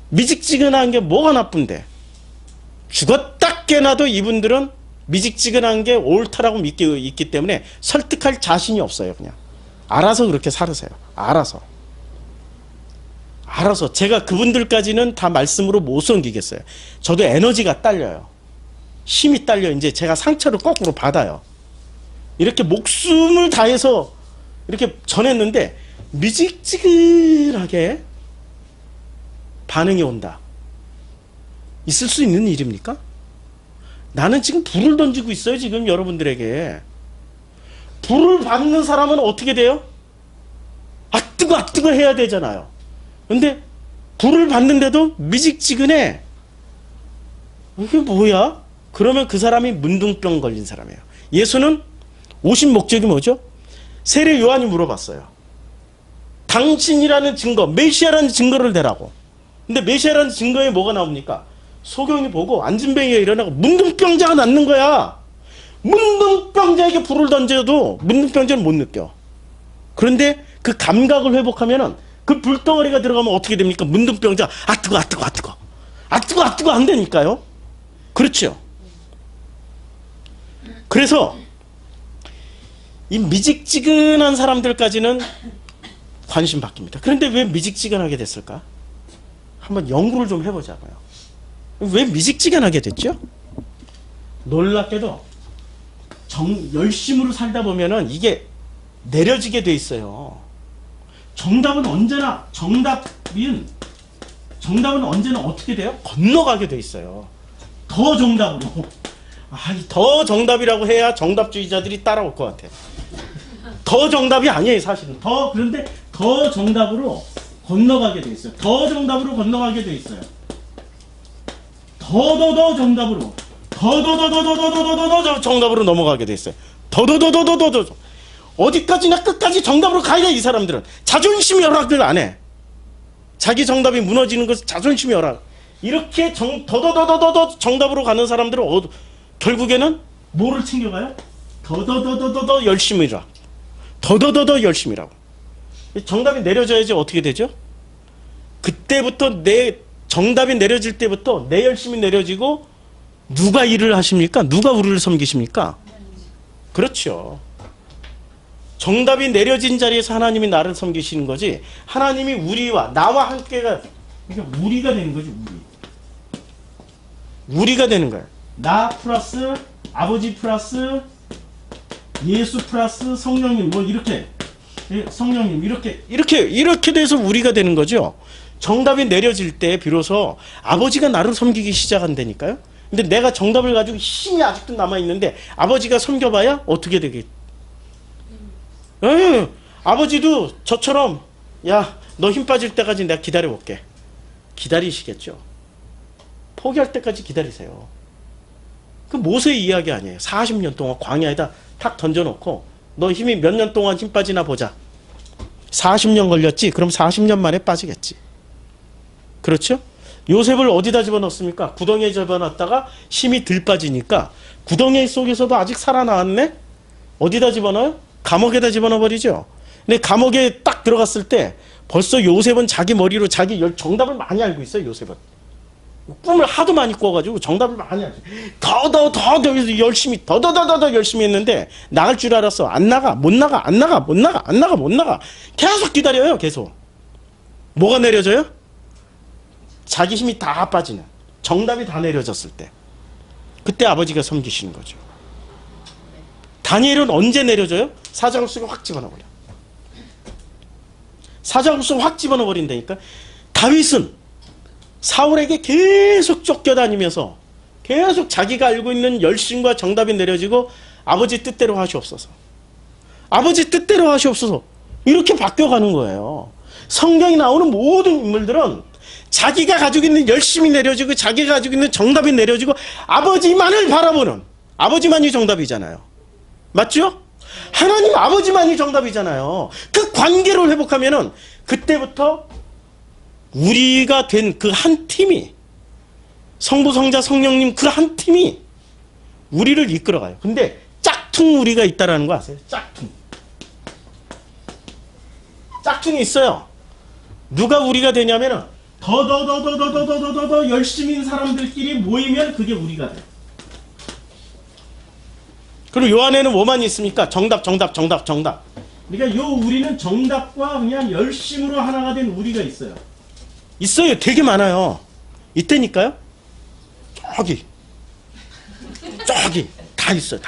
미직지근한 게 뭐가 나쁜데? 죽었다 깨나도 이분들은 미직지근한 게 옳다라고 믿고 있기 때문에 설득할 자신이 없어요. 그냥 알아서 그렇게 살으세요. 알아서 제가 그분들까지는 다 말씀으로 못 옮기겠어요. 저도 에너지가 딸려요. 힘이 딸려. 이제 제가 상처를 거꾸로 받아요. 이렇게 목숨을 다해서 이렇게 전했는데 미직지근하게 반응이 온다. 있을 수 있는 일입니까? 나는 지금 불을 던지고 있어요. 지금 여러분들에게. 불을 받는 사람은 어떻게 돼요? 아 뜨거 해야 되잖아요. 근데 불을 받는데도 미직지근해. 이게 뭐야? 그러면 그 사람이 문둥병 걸린 사람이에요. 예수는 오신 목적이 뭐죠? 세례 요한이 물어봤어요. 당신이라는 증거, 메시아라는 증거를 대라고. 근데 메시아라는 증거에 뭐가 나옵니까? 소경이 보고 안진뱅이가 일어나고 문둥병자가 낫는 거야. 문둥병자에게 불을 던져도 문둥병자는 못 느껴. 그런데 그 감각을 회복하면은 그 불덩어리가 들어가면 어떻게 됩니까? 문둥병자 아 뜨거 아 뜨거 아 뜨거 아 뜨거 아 뜨거 한다니까요. 그렇죠. 그래서 이 미직지근한 사람들까지는 관심 바뀝니다. 그런데 왜 미직지근하게 됐을까? 한번 연구를 좀 해보자고요. 왜 미직지근하게 됐죠? 놀랍게도 열심으로 살다 보면은 이게 내려지게 돼 있어요. 정답은 언제나 어떻게 돼요? 건너가게 돼 있어요. 더 정답으로. 더 정답이라고 해야 정답주의자들이 따라올 것 같아. 더 정답이 아니에요, 사실은. 그런데 더 정답으로 건너가게 돼 있어요. 더 정답으로 건너가게 돼 있어요. 더 정답으로. 더 정답으로 넘어가게 돼 있어요. 더 어디까지나 끝까지 정답으로 가야 돼, 이 사람들은. 자존심 열악을 안 해. 자기 정답이 무너지는 것은 자존심 열악. 이렇게 더 정답으로 가는 사람들은 결국에는 뭐를 챙겨가요? 더 열심히라. 더 열심히라고. 정답이 내려져야지 어떻게 되죠? 그때부터 정답이 내려질 때부터 내 열심히 내려지고 누가 일을 하십니까? 누가 우리를 섬기십니까? 그렇죠. 정답이 내려진 자리에서 하나님이 나를 섬기시는 거지. 하나님이 나와 함께가 그러니까 우리가 되는 거지. 우리가 되는 거야. 나 플러스 아버지 플러스 예수 플러스 성령님 이렇게 성령님 이렇게 돼서 우리가 되는 거죠. 정답이 내려질 때 비로소 아버지가 나를 섬기기 시작한다니까요. 근데 내가 정답을 가지고 힘이 아직도 남아있는데 아버지가 섬겨봐야 어떻게 되겠? 아버지도 저처럼 야, 너 힘 빠질 때까지 내가 기다려볼게. 기다리시겠죠. 포기할 때까지 기다리세요. 그 모세의 이야기 아니에요. 40년 동안 광야에다 탁 던져놓고 너 힘이 몇 년 동안 힘 빠지나 보자. 40년 걸렸지? 그럼 40년 만에 빠지겠지. 그렇죠? 요셉을 어디다 집어넣습니까? 구덩이에 집어넣었다가 힘이 덜 빠지니까 구덩이 속에서도 아직 살아나왔네? 어디다 집어넣어요? 감옥에다 집어넣어버리죠. 근데 감옥에 딱 들어갔을 때 벌써 요셉은 자기 머리로 자기 정답을 많이 알고 있어요. 요셉은. 꿈을 하도 많이 꿔가지고 정답을 많이 알죠. 더 열심히 더 열심히 했는데 나갈 줄 알았어. 안 나가. 못 나가. 계속 기다려요. 계속. 뭐가 내려져요? 자기 힘이 다 빠지는, 정답이 다 내려졌을 때 그때 아버지가 섬기시는 거죠. 다니엘은 언제 내려져요? 사자굴 속에 확 집어넣어버려. 사자굴 속에 확 집어넣어버린다니까. 다윗은 사울에게 계속 쫓겨다니면서 계속 자기가 알고 있는 열심과 정답이 내려지고 아버지 뜻대로 하시옵소서. 아버지 뜻대로 하시옵소서. 이렇게 바뀌어가는 거예요. 성경에 나오는 모든 인물들은 자기가 가지고 있는 열심이 내려지고 자기가 가지고 있는 정답이 내려지고 아버지만을 바라보는, 아버지만이 정답이잖아요. 맞죠? 하나님 아버지만이 정답이잖아요. 그 관계를 회복하면은 그때부터 우리가 된 그 한 팀이, 성부 성자 성령님 그 한 팀이 우리를 이끌어가요. 근데 짝퉁 우리가 있다라는 거 아세요? 짝퉁이 있어요. 누가 우리가 되냐면은 더 열심인 사람들끼리 모이면 그게 우리가 돼. 그리고 요 안에는 뭐만 있습니까? 정답. 그러니까 요 우리는 정답과 그냥 열심으로 하나가 된 우리가 있어요. 있어요. 되게 많아요. 이때니까요. 저기 다 있어요.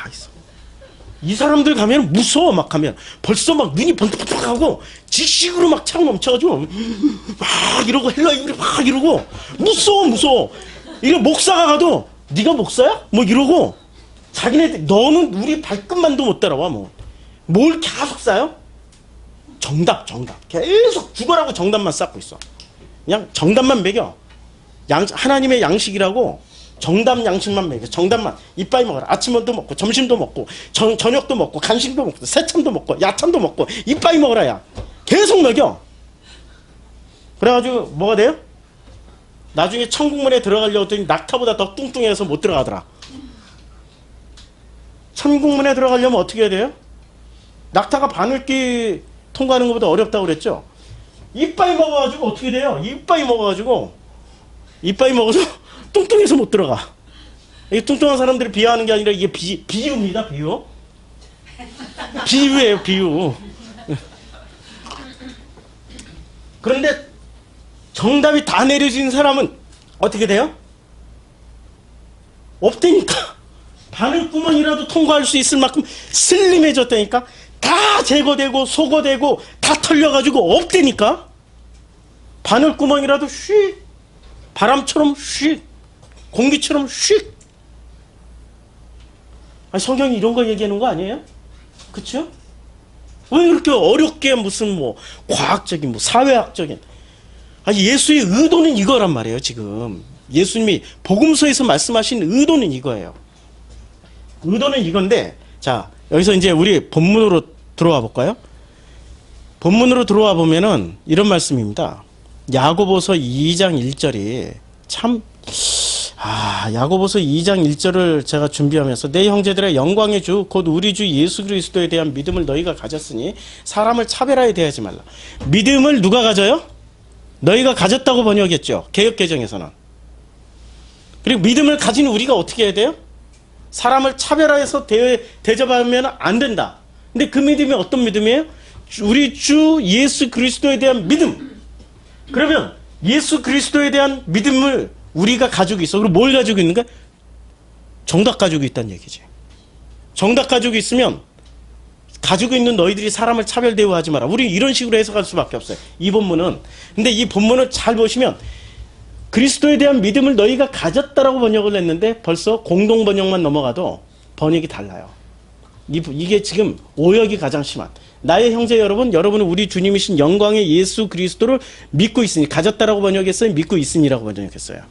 이 사람들 가면 무서워. 막 가면 벌써 막 눈이 번쩍번쩍하고 지식으로 막 차고 넘쳐가지고 막 이러고 헬라입으로 막 이러고 무서워. 이거 목사가 가도 네가 목사야? 뭐 이러고 자기네들 너는 우리 발끝만도 못 따라와. 뭘 계속 쌓여? 정답. 계속 죽어라고 정답만 쌓고 있어. 그냥 정답만 먹여. 하나님의 양식이라고 정답 양식만 먹여. 정답만. 이빨 먹어라. 아침도 먹고 점심도 먹고 저녁도 먹고 간식도 먹고 새참도 먹고 야참도 먹고 이빨 먹어라. 야. 계속 먹여. 그래가지고 뭐가 돼요? 나중에 천국문에 들어가려고 했더니 낙타보다 더 뚱뚱해서 못 들어가더라. 천국문에 들어가려면 어떻게 해야 돼요? 낙타가 바늘기 통과하는 것보다 어렵다고 그랬죠? 이빠이 먹어가지고 어떻게 돼요? 이빠이 먹어서 뚱뚱해서 못 들어가. 이 뚱뚱한 사람들을 비하하는 게 아니라 이게 비유입니다, 비유. 비유예요, 비유. 그런데 정답이 다 내려진 사람은 어떻게 돼요? 없다니까. 바늘구멍이라도 통과할 수 있을 만큼 슬림해졌다니까. 다 제거되고 소거되고 다 털려가지고 없다니까. 바늘구멍이라도 휙, 바람처럼 휙, 공기처럼 휙. 아니, 성경이 이런 거 얘기하는 거 아니에요? 그쵸? 왜 그렇게 어렵게 무슨 뭐 과학적인 뭐 사회학적인, 아니 예수의 의도는 이거란 말이에요. 지금 예수님이 복음서에서 말씀하신 의도는 이거예요. 의도는 이건데, 자 여기서 이제 우리 본문으로 들어와 볼까요? 본문으로 들어와 보면은 이런 말씀입니다. 야고보서 2장 1절이 참, 야고보서 2장 1절을 제가 준비하면서 내 형제들의 영광의 주 곧 우리 주 예수 그리스도에 대한 믿음을 너희가 가졌으니 사람을 차별하여 대하지 말라. 믿음을 누가 가져요? 너희가 가졌다고 번역했죠, 개역개정에서는. 그리고 믿음을 가진 우리가 어떻게 해야 돼요? 사람을 차별화해서 대접하면 안 된다. 근데 그 믿음이 어떤 믿음이에요? 우리 주 예수 그리스도에 대한 믿음. 그러면 예수 그리스도에 대한 믿음을 우리가 가지고 있어. 그리고 뭘 가지고 있는가? 정답 가지고 있다는 얘기지. 정답 가지고 있으면 가지고 있는 너희들이 사람을 차별 대우하지 마라. 우리 이런 식으로 해석할 수밖에 없어요, 이 본문은. 근데 이 본문을 잘 보시면 그리스도에 대한 믿음을 너희가 가졌다라고 번역을 했는데 벌써 공동 번역만 넘어가도 번역이 달라요. 이게 지금 오역이 가장 심한. 나의 형제 여러분, 여러분은 우리 주님이신 영광의 예수 그리스도를 믿고 있으니, 가졌다라고 번역했어요? 믿고 있으니라고 번역했어요?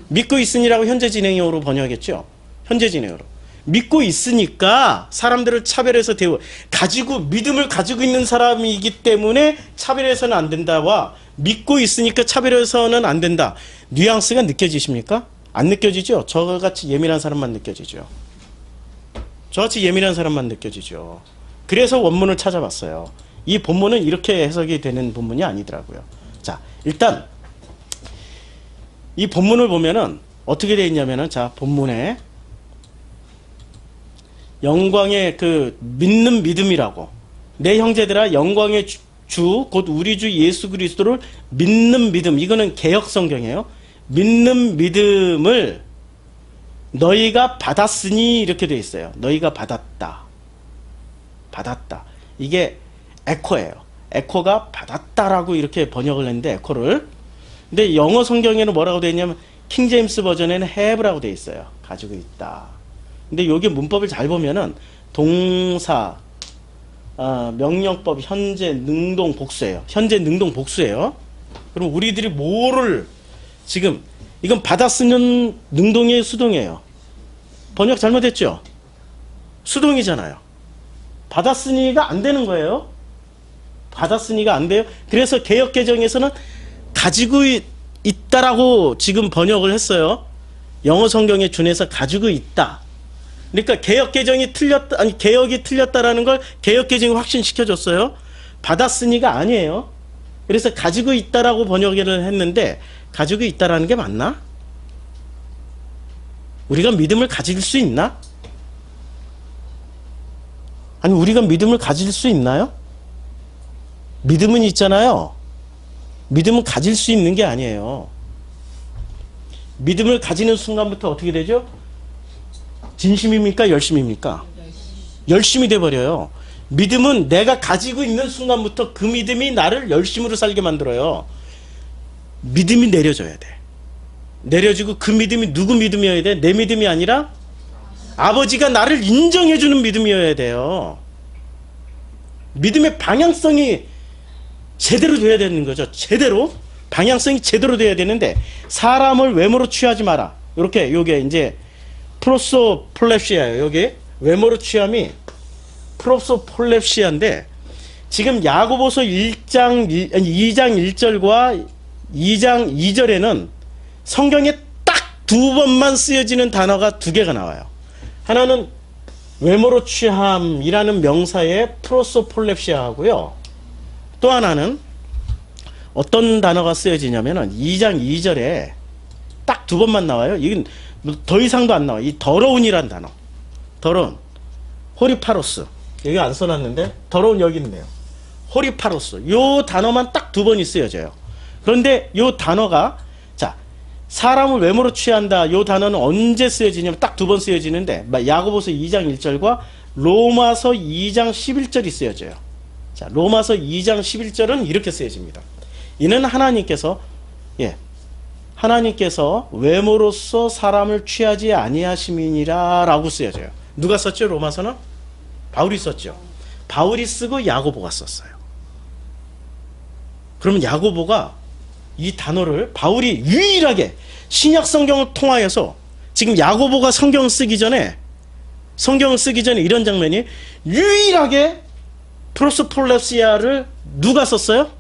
믿고 있으니라고 현재 진행형으로 번역했죠? 현재 진행으로. 믿고 있으니까 사람들을 차별해서 믿음을 가지고 있는 사람이기 때문에 차별해서는 안 된다와 믿고 있으니까 차별해서는 안 된다. 뉘앙스가 느껴지십니까? 안 느껴지죠? 저같이 예민한 사람만 느껴지죠. 저같이 예민한 사람만 느껴지죠. 그래서 원문을 찾아봤어요. 이 본문은 이렇게 해석이 되는 본문이 아니더라고요. 자, 일단 이 본문을 보면은 어떻게 되어 있냐면은, 자, 본문에 영광의 그 믿는 믿음이라고, 내 형제들아 영광의 주 곧 우리 주 예수 그리스도를 믿는 믿음, 이거는 개역 성경이에요. 믿는 믿음을 너희가 받았으니 이렇게 되어 있어요. 너희가 받았다. 이게 에코예요. 에코가 받았다라고 이렇게 번역을 했는데, 에코를. 근데 영어 성경에는 뭐라고 되어 있냐면 킹제임스 버전에는 have라고 되어 있어요. 가지고 있다. 근데 여기 문법을 잘 보면은 동사, 명령법, 현재, 능동, 복수예요. 현재, 능동, 복수예요. 그럼 우리들이 뭐를 지금, 이건 받았으면 능동이에요, 수동이에요? 번역 잘못했죠? 수동이잖아요. 받았으니가 안 되는 거예요. 받았으니가 안 돼요. 그래서 개역개정에서는 가지고 있다라고 지금 번역을 했어요. 영어 성경에 준해서 가지고 있다. 그러니까 개역개정이 틀렸다, 아니 개역이 틀렸다라는 걸 개역개정이 확신시켜줬어요. 받았으니가 아니에요. 그래서 가지고 있다라고 번역을 했는데, 가지고 있다라는 게 맞나? 우리가 믿음을 가질 수 있나? 아니, 우리가 믿음을 가질 수 있나요? 믿음은 있잖아요. 믿음은 가질 수 있는 게 아니에요. 믿음을 가지는 순간부터 어떻게 되죠? 진심입니까? 열심입니까? 열심이 돼버려요. 믿음은 내가 가지고 있는 순간부터 그 믿음이 나를 열심으로 살게 만들어요. 믿음이 내려져야 돼. 내려지고 그 믿음이 누구 믿음이어야 돼? 내 믿음이 아니라 아버지가 나를 인정해주는 믿음이어야 돼요. 믿음의 방향성이 제대로 돼야 되는 거죠. 제대로. 방향성이 제대로 돼야 되는데, 사람을 외모로 취하지 마라. 이렇게, 요게 이제 프로소폴랩시아예요. 여기 외모로 취함이 프로소폴랩시아인데, 지금 야고보서 2장 1절과 2장 2절에는 성경에 딱 두 번만 쓰여지는 단어가 두 개가 나와요. 하나는 외모로 취함이라는 명사의 프로소폴랩시아 하고요, 또 하나는 어떤 단어가 쓰여지냐면은 2장 2절에 딱 두 번만 나와요. 이건 더 이상도 안 나와. 이 더러운이란 단어. 더러운. 호리파로스. 여기 안 써놨는데 더러운 여기 있네요. 호리파로스. 요 단어만 딱 두 번이 쓰여져요. 그런데 요 단어가 자 사람을 외모로 취한다. 요 단어는 언제 쓰여지냐면 딱 두 번 쓰여지는데 야고보서 2장 1절과 로마서 2장 11절이 쓰여져요. 자 로마서 2장 11절은 이렇게 쓰여집니다. 이는 하나님께서 하나님께서 외모로서 사람을 취하지 아니하심이니라 라고 쓰여져요. 누가 썼죠? 로마서는? 바울이 썼죠. 바울이 쓰고 야고보가 썼어요. 그러면 야고보가 이 단어를 바울이 유일하게 신약 성경을 통하여서 지금 야고보가 성경을 쓰기 전에 이런 장면이 유일하게 프로소폴레시아를 누가 썼어요?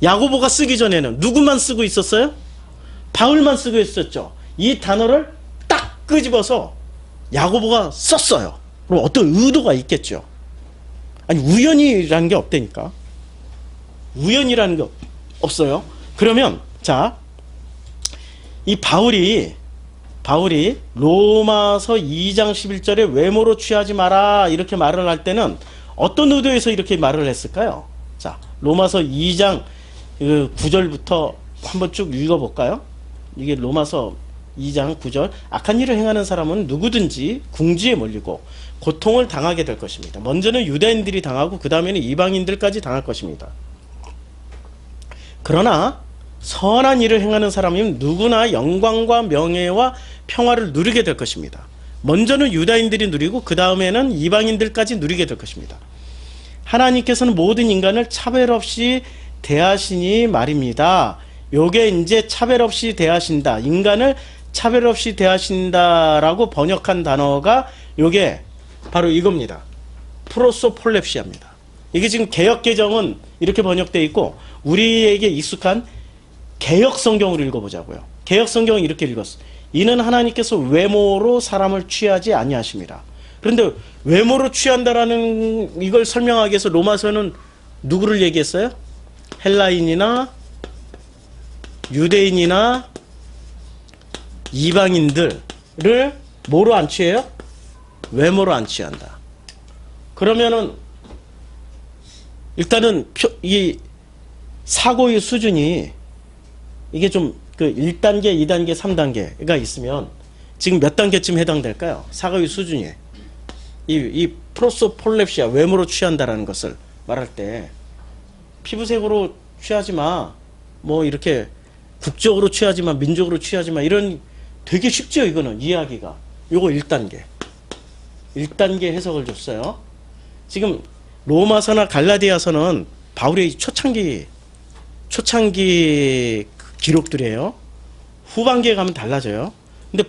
야고보가 쓰기 전에는 누구만 쓰고 있었어요? 바울만 쓰고 있었죠. 이 단어를 딱 끄집어서 야고보가 썼어요. 그럼 어떤 의도가 있겠죠. 아니 우연이라는 게 없다니까. 우연이라는 게 없어요. 그러면 자, 이 바울이 로마서 2장 11절에 외모로 취하지 마라 이렇게 말을 할 때는 어떤 의도에서 이렇게 말을 했을까요? 자, 로마서 2장 9절부터 한번 쭉 읽어볼까요? 이게 로마서 2장 9절. 악한 일을 행하는 사람은 누구든지 궁지에 몰리고 고통을 당하게 될 것입니다. 먼저는 유대인들이 당하고 그 다음에는 이방인들까지 당할 것입니다. 그러나 선한 일을 행하는 사람이면 누구나 영광과 명예와 평화를 누리게 될 것입니다. 먼저는 유다인들이 누리고 그 다음에는 이방인들까지 누리게 될 것입니다. 하나님께서는 모든 인간을 차별 없이 대하시니 말입니다. 요게 이제 차별 없이 대하신다. 인간을 차별 없이 대하신다라고 번역한 단어가 요게 바로 이겁니다. 프로소폴렙시아입니다. 이게 지금 개역개정은 이렇게 번역되어 있고 우리에게 익숙한 개역성경으로 읽어보자고요. 개역성경은 이렇게 읽었어. 이는 하나님께서 외모로 사람을 취하지 아니하심이라. 그런데 외모로 취한다라는 이걸 설명하기 위해서 로마서는 누구를 얘기했어요? 헬라인이나 유대인이나 이방인들을 뭐로 안 취해요? 외모로 안 취한다. 그러면은 일단은 이 사고의 수준이 이게 좀 그 1단계, 2단계, 3단계가 있으면 지금 몇 단계쯤 해당될까요? 사고의 수준이. 이 프로소폴렙시아, 외모로 취한다라는 것을 말할 때 피부색으로 취하지 마. 뭐 이렇게 국적으로 취하지 마. 민족으로 취하지 마. 이런 되게 쉽죠, 이거는 이해하기가. 요거 1단계. 1단계 해석을 줬어요. 지금 로마서나 갈라디아서는 바울의 초창기 기록들이에요. 후반기에 가면 달라져요. 근데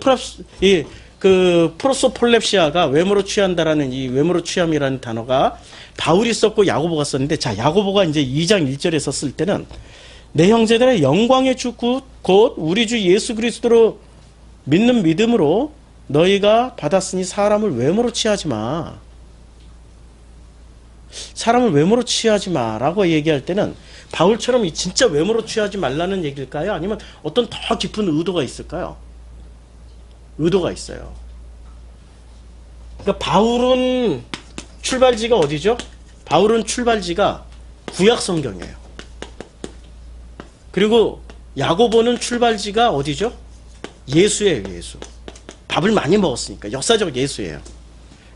프로소폴렙시아가 외모로 취한다라는 이 외모로 취함이라는 단어가 바울이 썼고 야고보가 썼는데, 자, 야고보가 이제 2장 1절에 썼을 때는 내 형제들의 영광의 주 곧 우리 주 예수 그리스도로 믿는 믿음으로 너희가 받았으니 사람을 외모로 취하지 마. 사람을 외모로 취하지 마라고 얘기할 때는 바울처럼 진짜 외모로 취하지 말라는 얘기일까요? 아니면 어떤 더 깊은 의도가 있을까요? 의도가 있어요. 그러니까 바울은 출발지가 어디죠? 바울은 출발지가 구약 성경이에요. 그리고 야고보는 출발지가 어디죠? 예수예요, 예수. 밥을 많이 먹었으니까 역사적 예수예요.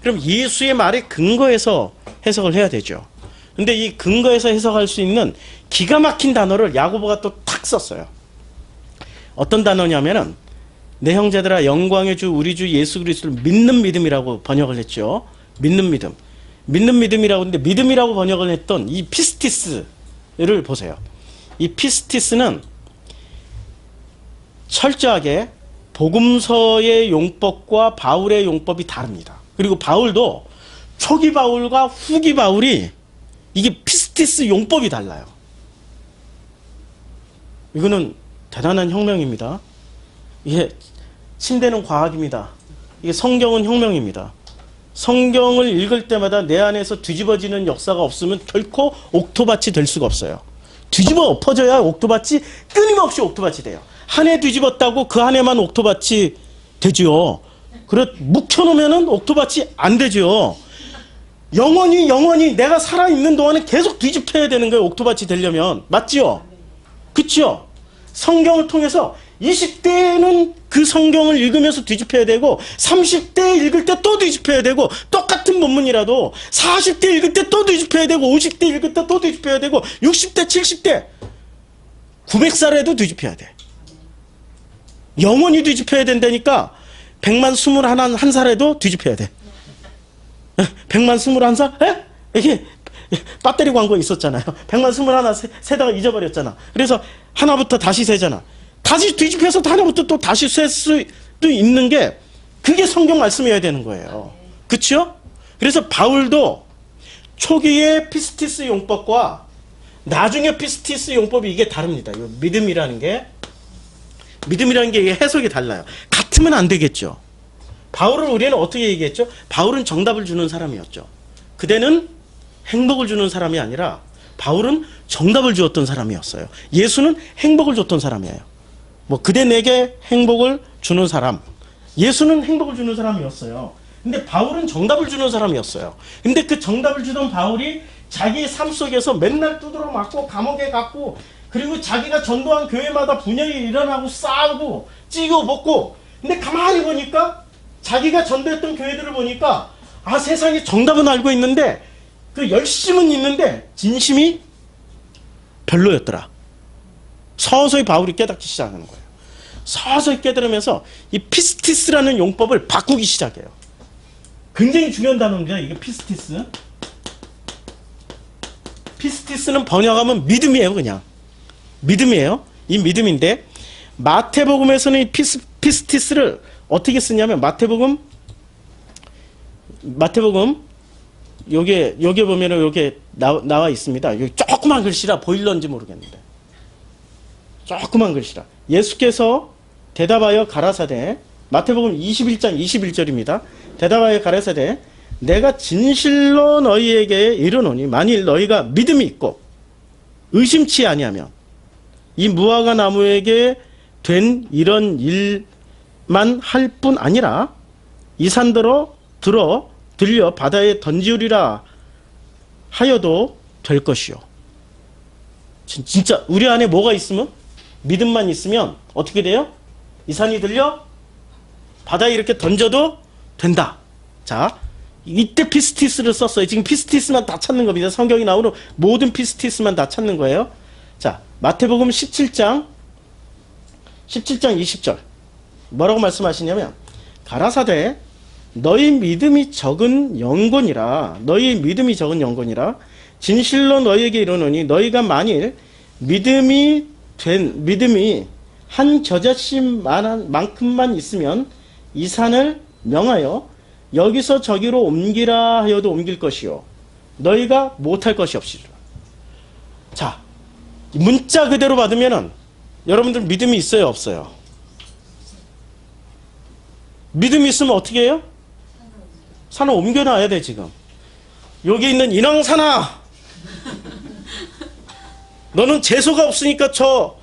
그럼 예수의 말에 근거해서 해석을 해야 되죠. 근데 이 근거에서 해석할 수 있는 기가 막힌 단어를 야고보가 또 탁 썼어요. 어떤 단어냐면은 내 형제들아 영광의 주 우리 주 예수 그리스도를 믿는 믿음이라고 번역을 했죠. 믿는 믿음. 믿는 믿음이라고 했는데 믿음이라고 번역을 했던 이 피스티스를 보세요. 이 피스티스는 철저하게 복음서의 용법과 바울의 용법이 다릅니다. 그리고 바울도 초기 바울과 후기 바울이 이게 피스티스 용법이 달라요. 이거는 대단한 혁명입니다. 이게 침대는 과학입니다. 이게 성경은 혁명입니다. 성경을 읽을 때마다 내 안에서 뒤집어지는 역사가 없으면 결코 옥토밭이 될 수가 없어요. 뒤집어 엎어져야 옥토밭이 끊임없이 옥토밭이 돼요. 한 해 뒤집었다고 그 한 해만 옥토밭이 되지요. 그래 묵혀놓으면은 옥토밭이 안 되지요. 영원히 내가 살아있는 동안에 계속 뒤집혀야 되는 거예요. 옥토밭이 되려면. 맞지요? 그치요? 성경을 통해서 20대에는 그 성경을 읽으면서 뒤집혀야 되고 30대 읽을 때 또 뒤집혀야 되고 똑같은 본문이라도 40대 읽을 때 또 뒤집혀야 되고 50대 읽을 때 또 뒤집혀야 되고 60대 70대 900살에도 뒤집혀야 돼. 영원히 뒤집혀야 된다니까. 100만 21살에도 뒤집혀야 돼. 100만 21살? 에? 이게 배터리 광고 있었잖아요. 100만 21 세다가 잊어버렸잖아. 그래서 하나부터 다시 세잖아. 다시 뒤집혀서 하나부터 또 다시 셀 수도 있는 게 그게 성경 말씀이어야 되는 거예요. 그렇죠? 그래서 바울도 초기의 피스티스 용법과 나중에 피스티스 용법이 이게 다릅니다. 이 믿음이라는 게 해석이 달라요. 같으면 안 되겠죠. 바울을 우리는 어떻게 얘기했죠? 바울은 정답을 주는 사람이었죠. 그대는 행복을 주는 사람이 아니라 바울은 정답을 주었던 사람이었어요. 예수는 행복을 줬던 사람이에요. 뭐 그대 내게 행복을 주는 사람. 예수는 행복을 주는 사람이었어요. 근데 바울은 정답을 주는 사람이었어요. 근데 그 정답을 주던 바울이 자기의 삶 속에서 맨날 두드러 맞고 감옥에 갔고 그리고 자기가 전도한 교회마다 분열이 일어나고 싸우고 찌고 볶고 근데 가만히 보니까 자기가 전도했던 교회들을 보니까 아 세상에 정답은 알고 있는데 그 열심은 있는데 진심이 별로였더라. 서서히 바울이 깨닫기 시작하는 거예요. 서서히 깨달으면서 이 피스티스라는 용법을 바꾸기 시작해요. 굉장히 중요한 단어입니다. 이게 피스티스. 피스티스는 번역하면 믿음이에요. 그냥 믿음이에요. 이 믿음인데 마태복음에서는 이 피스티스를 어떻게 쓰냐면 마태복음 요게 보면은 요게 나와 있습니다. 여기 조그만 글씨라 보일런지 모르겠는데 조그만 글씨라 예수께서 대답하여 가라사대 마태복음 21장 21절입니다. 대답하여 가라사대 내가 진실로 너희에게 이르노니 만일 너희가 믿음이 있고 의심치 아니하면 이 무화과 나무에게 된 이런 일만 할 뿐 아니라 이 산더러 들려 바다에 던지우리라 하여도 될 것이요. 진짜 우리 안에 뭐가 있으면 믿음만 있으면 어떻게 돼요? 이 산이 들려 바다에 이렇게 던져도 된다. 자, 이때 피스티스를 썼어요. 지금 피스티스만 다 찾는 겁니다. 성경이 나오는 모든 피스티스만 다 찾는 거예요. 자, 마태복음 17장 20절 뭐라고 말씀하시냐면 가라사대 너희 믿음이 적은 영혼이라 진실로 너희에게 이르노니 너희가 만일 믿음이 한 겨자씨만큼만 있으면 이 산을 명하여 여기서 저기로 옮기라 하여도 옮길 것이요 너희가 못할 것이 없으리라. 자, 문자 그대로 받으면은 여러분들 믿음이 있어요, 없어요? 믿음이 있으면 어떻게 해요? 산을 옮겨놔야 돼. 지금 여기 있는 인왕산아 너는 재소가 없으니까 저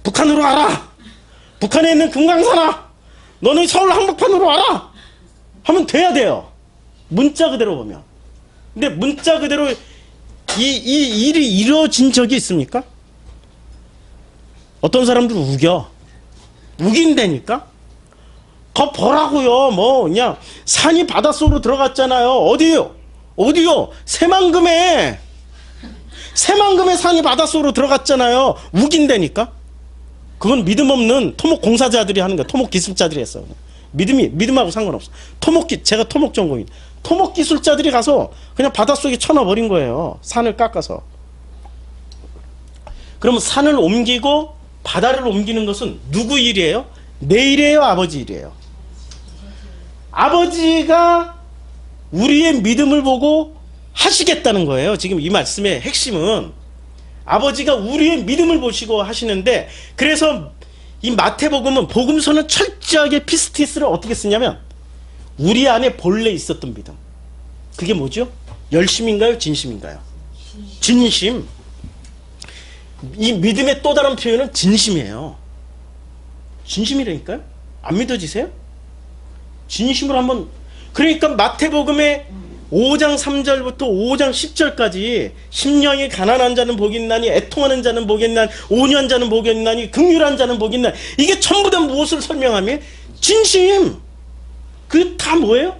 북한으로 와라. 북한에 있는 금강산아 너는 서울 한복판으로 와라 하면 돼야 돼요. 문자 그대로 보면. 근데 문자 그대로 이 일이 이루어진 적이 있습니까? 어떤 사람들은 우긴다니까? 거 보라고요. 뭐 그냥 산이 바닷속으로 들어갔잖아요. 어디요? 새만금에 산이 바닷속으로 들어갔잖아요. 우긴다니까? 그건 믿음 없는 토목 공사자들이 하는 거야. 토목 기술자들이 했어. 믿음하고 상관없어. 제가 토목 전공인. 토목 기술자들이 가서 그냥 바닷속에 쳐넣어버린 거예요. 산을 깎아서. 그러면 산을 옮기고 바다를 옮기는 것은 누구 일이에요? 내 일이에요? 아버지 일이에요? 아버지가 우리의 믿음을 보고 하시겠다는 거예요. 지금 이 말씀의 핵심은 아버지가 우리의 믿음을 보시고 하시는데 그래서 이 마태복음은 복음서는 철저하게 피스티스를 어떻게 쓰냐면 우리 안에 본래 있었던 믿음. 그게 뭐죠? 열심인가요? 진심인가요? 진심. 이 믿음의 또 다른 표현은 진심이에요. 진심이라니까요? 안 믿어지세요? 진심으로 한번. 그러니까 마태복음의 5장 3절부터 5장 10절까지 심령이 가난한 자는 복이 있나니 애통하는 자는 복이 있나니 온유한 자는 복이 있나니 긍휼한 자는 복이 있나니, 이게 전부 다 무엇을 설명하며? 진심. 그 다 뭐예요?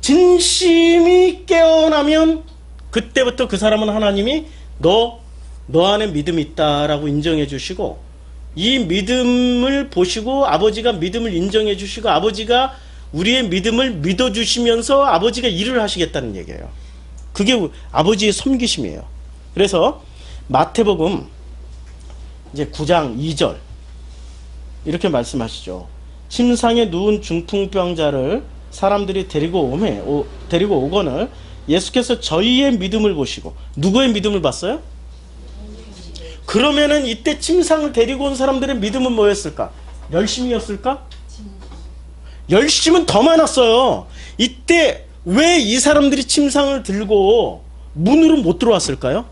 진심이 깨어나면 그때부터 그 사람은 하나님이 너 안에 믿음이 있다라고 인정해 주시고, 이 믿음을 보시고 아버지가 믿음을 인정해 주시고 아버지가 우리의 믿음을 믿어주시면서 아버지가 일을 하시겠다는 얘기예요. 그게 아버지의 섬기심이에요. 그래서 마태복음 이제 9장 2절 이렇게 말씀하시죠. 침상에 누운 중풍병자를 사람들이 데리고 오거늘 예수께서 저희의 믿음을 보시고, 누구의 믿음을 봤어요? 그러면은 이때 침상을 데리고 온 사람들의 믿음은 뭐였을까? 열심이었을까? 열심은 더 많았어요. 이때 왜 이 사람들이 침상을 들고 문으로 못 들어왔을까요?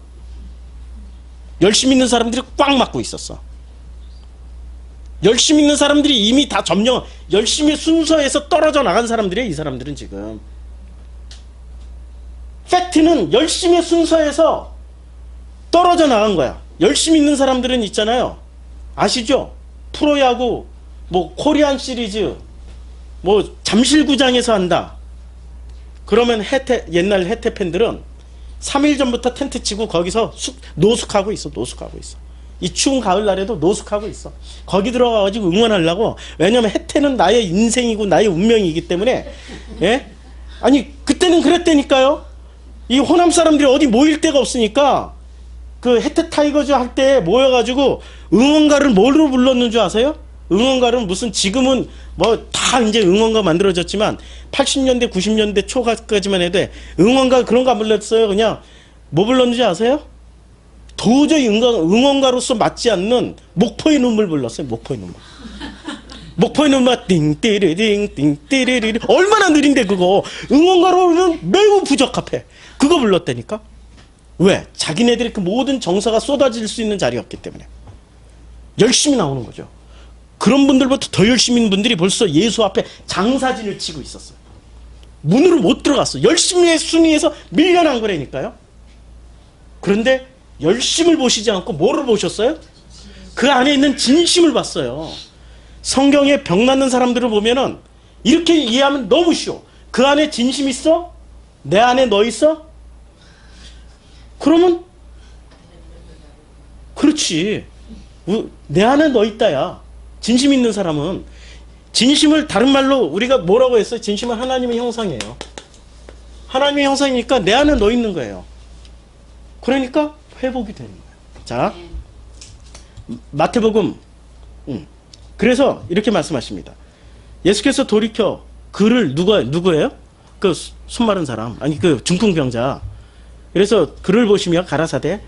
열심 있는 사람들이 꽉 막고 있었어. 열심 있는 사람들이 이미 다 점령, 열심히 순서에서 떨어져 나간 사람들이에요. 이 사람들은 지금. 팩트는 열심히 순서에서 떨어져 나간 거야. 열심히 있는 사람들은 있잖아요. 아시죠? 프로야구, 뭐 코리안 시리즈, 뭐 잠실구장에서 한다. 그러면 옛날 혜태 팬들은 3일 전부터 텐트 치고 거기서 노숙하고 있어. 이 추운 가을날에도 노숙하고 있어. 거기 들어가가지고 응원하려고. 왜냐면 혜태는 나의 인생이고 나의 운명이기 때문에. 예? 아니 그때는 그랬다니까요. 이 호남 사람들이 어디 모일 데가 없으니까 그 혜태 타이거즈 할 때 모여가지고 응원가를 뭘로 불렀는 줄 아세요? 응원가는 무슨, 지금은 뭐 다 이제 응원가 만들어졌지만 80년대 90년대 초까지만 해도 응원가 그런 거 안 불렀어요. 그냥 뭐 불렀는지 아세요? 도저히 응원가로서 맞지 않는 목포의 눈물 불렀어요. 목포의 눈물. 목포의 눈물 띵띠리링 띵띠리리. 얼마나 느린데 그거. 응원가로는 매우 부적합해. 그거 불렀다니까. 왜? 자기네들의 그 모든 정서가 쏟아질 수 있는 자리였기 때문에. 열심히 나오는 거죠. 그런 분들부터 더 열심히 있는 분들이 벌써 예수 앞에 장사진을 치고 있었어요. 문으로 못 들어갔어. 열심히의 순위에서 밀려난 거라니까요. 그런데 열심을 보시지 않고 뭐를 보셨어요? 그 안에 있는 진심을 봤어요. 성경에 병 낫는 사람들을 보면은 이렇게 이해하면 너무 쉬워. 그 안에 진심 있어? 내 안에 너 있어? 그러면 그렇지. 내 안에 너 있다야. 진심 있는 사람은. 진심을 다른 말로 우리가 뭐라고 했어요? 진심은 하나님의 형상이에요. 하나님의 형상이니까 내 안에 너 있는 거예요. 그러니까 회복이 되는 거예요. 자, 마태복음. 그래서 이렇게 말씀하십니다. 예수께서 돌이켜 그를 누구예요? 그 손 마른 사람, 아니 그 중풍병자. 그래서 그를 보시며 가라사대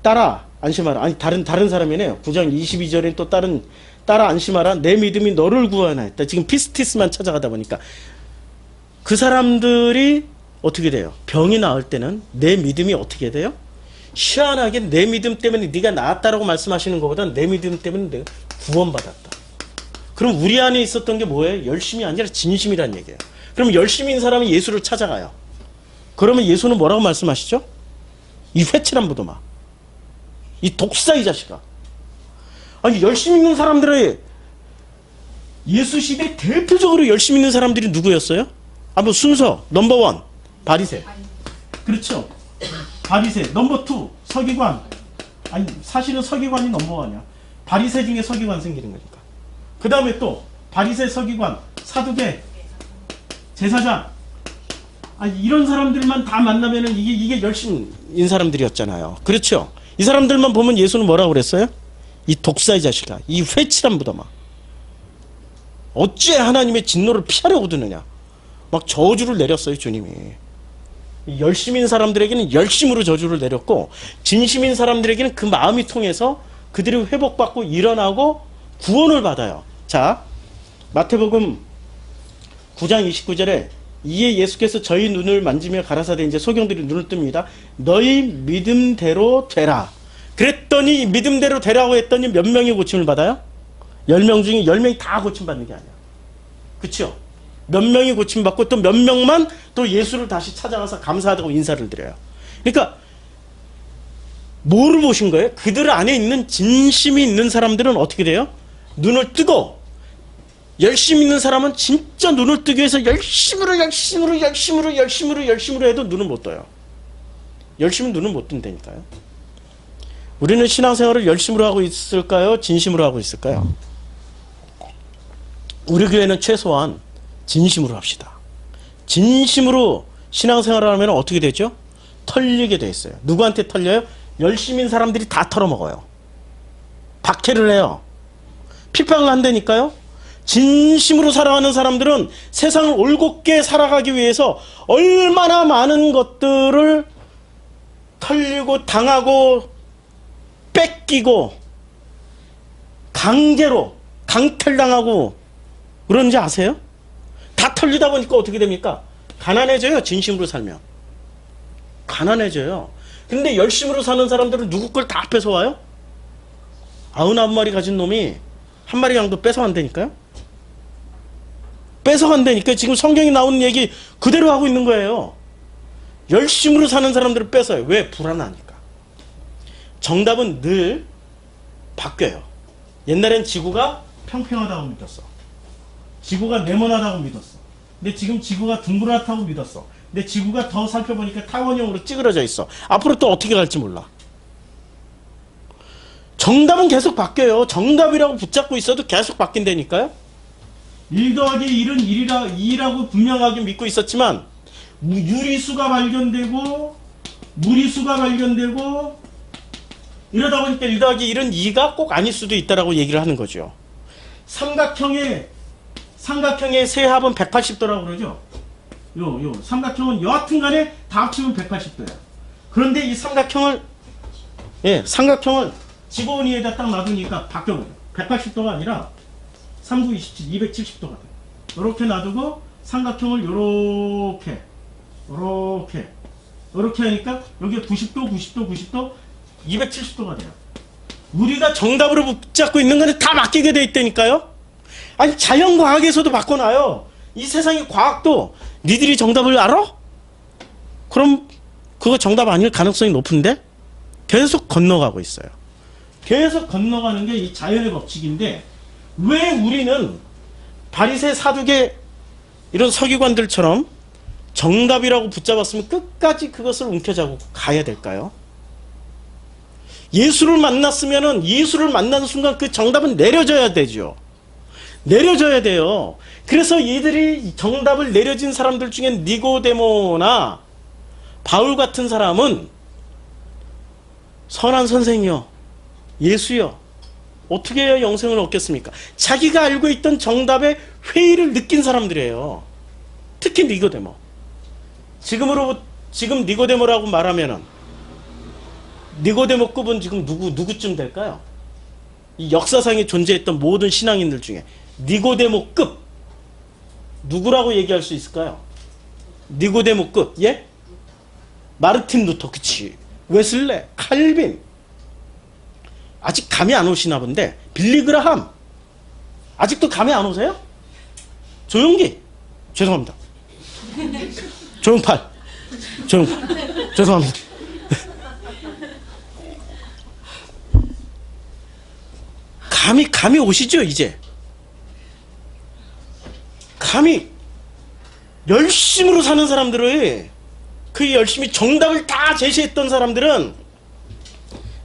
따라 안심하라. 아니 다른 사람이네요. 9장 22절에 또 따라 안심하라. 내 믿음이 너를 구원하였다. 지금 피스티스만 찾아가다 보니까 그 사람들이 어떻게 돼요? 병이 나을 때는 내 믿음이 어떻게 돼요? 희한하게 내 믿음 때문에 네가 나았다라고 말씀하시는 것보다 내 믿음 때문에 내가 구원받았다. 그럼 우리 안에 있었던 게 뭐예요? 열심이 아니라 진심이란 얘기예요. 그럼 열심인 사람이 예수를 찾아가요. 그러면 예수는 뭐라고 말씀하시죠? 이 회칠한 부도마, 이 독사 이 자식아. 아니 열심히 있는 사람들의 예수 시대 대표적으로 열심히 있는 사람들이 누구였어요? 한번 순서 넘버 1 바리새. 그렇죠. 바리새. 넘버 2 서기관. 아니 사실은 서기관이 넘버 1이야. 바리새 중에 서기관 생기는 거니까. 그 다음에 또 바리새, 서기관, 사두개, 제사장. 아니 이런 사람들만 다 만나면은 이게 열심인 사람들이었잖아요. 그렇죠. 이 사람들만 보면 예수는 뭐라고 그랬어요? 이 독사의 자식아, 이 회칠한 부담아, 어찌 하나님의 진노를 피하려고 드느냐. 막 저주를 내렸어요, 주님이. 열심인 사람들에게는 열심으로 저주를 내렸고, 진심인 사람들에게는 그 마음이 통해서 그들이 회복받고 일어나고 구원을 받아요. 자, 마태복음 9장 29절에 이에 예수께서 저희 눈을 만지며 가라사대 이제 소경들이 눈을 뜹니다. 너희 믿음대로 되라. 그랬더니 믿음대로 되라고 했더니 몇 명이 고침을 받아요? 10명 중에 10명이 다 고침받는 게 아니야. 그쵸? 몇 명이 고침받고 또 몇 명만 또 예수를 다시 찾아가서 감사하다고 인사를 드려요. 그러니까 뭐를 보신 거예요? 그들 안에 있는 진심이 있는 사람들은 어떻게 돼요? 눈을 뜨고, 열심히 있는 사람은 진짜 눈을 뜨기 위해서 열심으로 해도 눈을 못 떠요. 열심히 눈을 못 뜬다니까요. 우리는 신앙생활을 열심으로 하고 있을까요? 진심으로 하고 있을까요? 우리 교회는 최소한 진심으로 합시다. 진심으로 신앙생활을 하면 어떻게 되죠? 털리게 돼 있어요. 누구한테 털려요? 열심인 사람들이 다 털어먹어요. 박해를 해요. 핍박을 한다니까요. 진심으로 살아가는 사람들은 세상을 올곧게 살아가기 위해서 얼마나 많은 것들을 털리고 당하고 뺏기고 강제로 강탈당하고 그런지 아세요? 다 털리다 보니까 어떻게 됩니까? 가난해져요. 진심으로 살면 가난해져요. 근데 열심으로 사는 사람들은 누구 걸 다 뺏어와요? 99마리 가진 놈이 한 마리 양도 뺏어간다니까요. 뺏어간다니까. 지금 성경에 나오는 얘기 그대로 하고 있는 거예요. 열심으로 사는 사람들을 뺏어요. 왜? 불안하니까. 정답은 늘 바뀌어요. 옛날엔 지구가 평평하다고 믿었어. 지구가 네모나다고 믿었어. 근데 지금 지구가 둥그랗다고 믿었어. 근데 지구가 더 살펴보니까 타원형으로 찌그러져 있어. 앞으로 또 어떻게 갈지 몰라. 정답은 계속 바뀌어요. 정답이라고 붙잡고 있어도 계속 바뀐다니까요. 1 더하기 1은 2라고 분명하게 믿고 있었지만 유리수가 발견되고 무리수가 발견되고 이러다 보니까 1 더하기 1은 2가 꼭 아닐 수도 있다라고 얘기를 하는 거죠. 삼각형의 세합은 180도라고 그러죠. 요 삼각형은 여하튼 간에 다 합치면 180도야. 그런데 이 삼각형을 지구 위에다 딱 놔두니까 바뀌어버려. 180도가 아니라 3, 9, 27, 270도가 돼. 이렇게 놔두고 삼각형을 요렇게 하니까 여기가 90도 270도가 돼요. 우리가 정답으로 붙잡고 있는 거는 다 맡기게 돼 있다니까요. 아니 자연과학에서도 바꿔놔요. 이 세상의 과학도 니들이 정답을 알아? 그럼 그거 정답 아닐 가능성이 높은데 계속 건너가고 있어요. 계속 건너가는 게 이 자연의 법칙인데 왜 우리는 바리새 사두개 이런 서기관들처럼 정답이라고 붙잡았으면 끝까지 그것을 움켜잡고 가야 될까요? 예수를 만났으면은 예수를 만나는 순간 그 정답은 내려져야 되죠. 내려져야 돼요. 그래서 이들이 정답을 내려진 사람들 중에 니고데모나 바울 같은 사람은 선한 선생이요, 예수요, 어떻게 해야 영생을 얻겠습니까? 자기가 알고 있던 정답의 회의를 느낀 사람들이에요. 특히 니고데모. 지금 니고데모라고 말하면은 니고데모급은 지금 누구쯤 될까요? 이 역사상에 존재했던 모든 신앙인들 중에 니고데모급 누구라고 얘기할 수 있을까요? 니고데모급. 예? 마르틴 루터, 그치. 웨슬레, 칼빈. 아직 감이 안 오시나 본데 빌리그라함. 아직도 감이 안 오세요? 조용기. 죄송합니다. 조용팔. 죄송합니다. 감이 오시죠, 이제? 감히 열심으로 사는 사람들의 그 열심히 정답을 다 제시했던 사람들은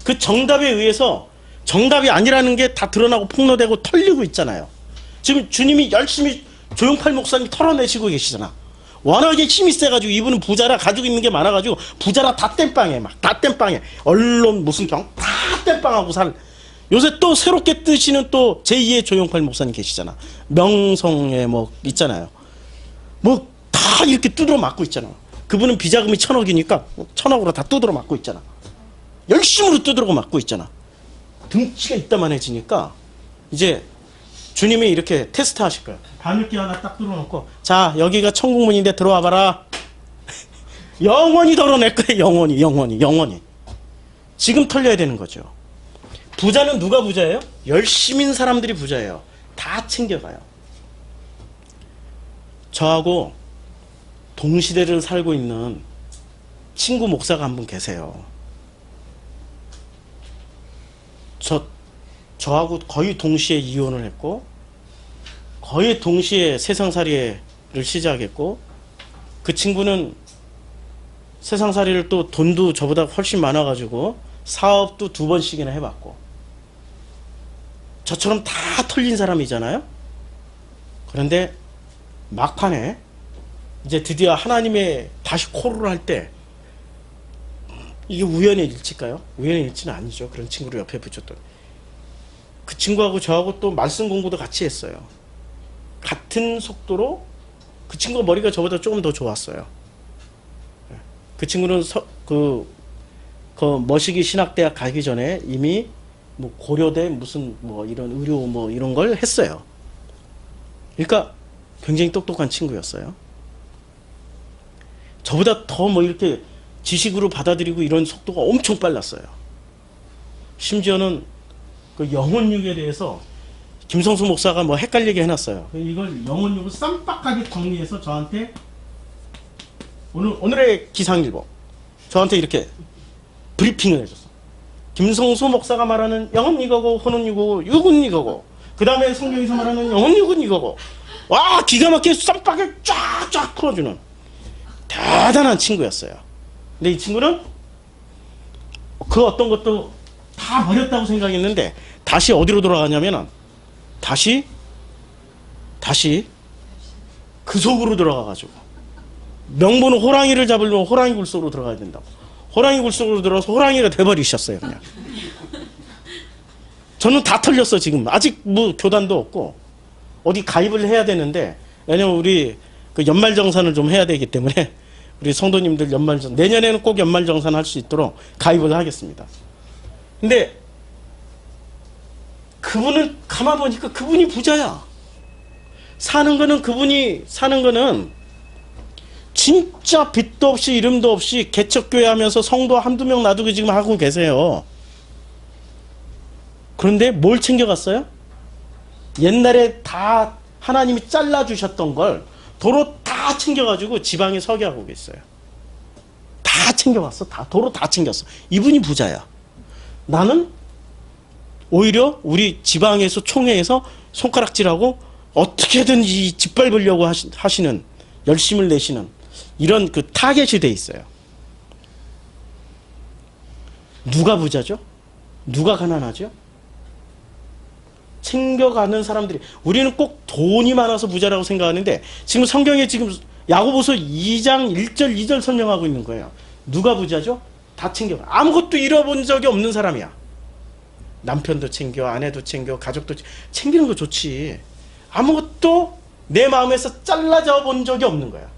그 정답에 의해서 정답이 아니라는 게 다 드러나고 폭로되고 털리고 있잖아요. 지금 주님이 열심히 조용팔 목사님 털어내시고 계시잖아. 워낙에 힘이 세가지고 이분은 부자라 가지고 있는 게 많아가지고 부자라 다 땜빵해. 다 땜빵해. 언론 무슨 다 땜빵하고 살. 요새 또 새롭게 뜨시는 또 제2의 조용팔 목사님 계시잖아. 명성에 뭐 있잖아요. 뭐 다 이렇게 두드러 맞고 있잖아. 그분은 비자금이 1,000억이니까 1,000억으로 다 두드러 맞고 있잖아. 열심으로 두드러 맞고 있잖아. 등치가 있다만 해지니까 이제 주님이 이렇게 테스트 하실 거예요. 바늘기 하나 딱 뚫어놓고, 자, 여기가 천국문인데 들어와 봐라. 영원히 덜어낼 거예요. 영원히. 지금 털려야 되는 거죠. 부자는 누가 부자예요? 열심인 사람들이 부자예요. 다 챙겨가요. 저하고 동시대를 살고 있는 친구 목사가 한 분 계세요. 저하고 거의 동시에 이혼을 했고, 거의 동시에 세상살이를 시작했고, 그 친구는 세상살이를 또 돈도 저보다 훨씬 많아가지고 사업도 2번씩이나 해봤고, 저처럼 다 털린 사람이잖아요. 그런데 막판에 이제 드디어 하나님의 다시 콜을 할 때, 이게 우연의 일치일까요? 우연의 일치는 아니죠. 그런 친구를 옆에 붙였던. 그 친구하고 저하고 또 말씀 공부도 같이 했어요. 같은 속도로. 그 친구가 머리가 저보다 조금 더 좋았어요. 그 친구는 그 머시기 신학대학 가기 전에 이미 뭐 고려대 무슨 뭐 이런 의료 뭐 이런 걸 했어요. 그러니까 굉장히 똑똑한 친구였어요. 저보다 더 뭐 이렇게 지식으로 받아들이고 이런 속도가 엄청 빨랐어요. 심지어는 그 영혼육에 대해서 김성수 목사가 뭐 헷갈리게 해놨어요. 이걸 영혼육을 쌈박하게 정리해서 저한테 오늘의 기상일보 저한테 이렇게 브리핑을 해줬어. 김성수 목사가 말하는 영은 이거고 혼은 이거고 육은 이거고 그 다음에 성경에서 말하는 영은 육은 이거고, 와 기가 막히게 쌈박하게 쫙쫙 풀어주는 대단한 친구였어요. 근데 이 친구는 그 어떤 것도 다 버렸다고 생각했는데 다시 어디로 돌아가냐면은 다시 그 속으로 들어가가지고, 명분은 호랑이를 잡으려면 호랑이 굴속으로 들어가야 된다고. 호랑이 굴속으로 들어가서 호랑이가 돼버리셨어요. 그냥. 저는 다 털렸어. 지금 아직 뭐 교단도 없고 어디 가입을 해야 되는데, 왜냐면 우리 그 연말정산을 좀 해야 되기 때문에 우리 성도님들 내년에는 꼭 연말정산 할 수 있도록 가입을 하겠습니다. 근데 그분을 가만 보니까 그분이 부자야. 그분이 사는 거는 진짜 빚도 없이 이름도 없이 개척교회 하면서 성도 한두 명 놔두고 지금 하고 계세요. 그런데 뭘 챙겨갔어요? 옛날에 다 하나님이 잘라주셨던 걸 도로 다 챙겨가지고 지방에 서게 하고 계세요. 다 챙겨갔어. 도로 다 챙겼어. 이분이 부자야. 나는 오히려 우리 지방에서 총회에서 손가락질하고 어떻게든 이 짓밟으려고 하시는, 열심을 내시는 이런 그 타겟이 돼 있어요. 누가 부자죠? 누가 가난하죠? 챙겨가는 사람들이. 우리는 꼭 돈이 많아서 부자라고 생각하는데 지금 성경에 지금 야고보서 2장 1절 2절 설명하고 있는 거예요. 누가 부자죠? 다 챙겨가. 아무것도 잃어본 적이 없는 사람이야. 남편도 챙겨, 아내도 챙겨, 가족도 챙기는 거 좋지. 아무것도 내 마음에서 잘라져 본 적이 없는 거야.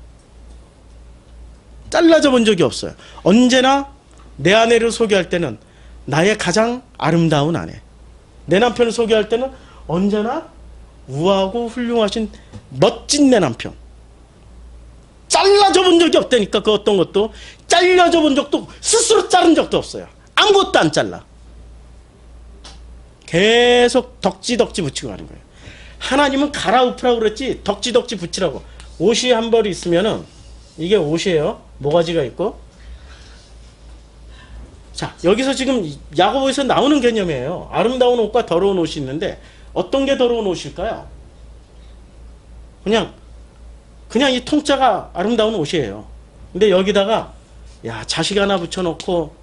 잘라져 본 적이 없어요. 언제나 내 아내를 소개할 때는 나의 가장 아름다운 아내, 내 남편을 소개할 때는 언제나 우아하고 훌륭하신 멋진 내 남편. 잘라져 본 적이 없다니까. 그 어떤 것도 잘려져 본 적도, 스스로 자른 적도 없어요. 아무것도 안 잘라. 계속 덕지 붙이고 가는 거예요. 하나님은 갈아엎으라고 그랬지 덕지 붙이라고. 옷이 한 벌이 있으면은 이게 옷이에요. 모가지가 있고. 자, 여기서 지금 야고보에서 나오는 개념이에요. 아름다운 옷과 더러운 옷이 있는데 어떤 게 더러운 옷일까요? 그냥 이 통짜가 아름다운 옷이에요. 근데 여기다가 야 자식 하나 붙여놓고,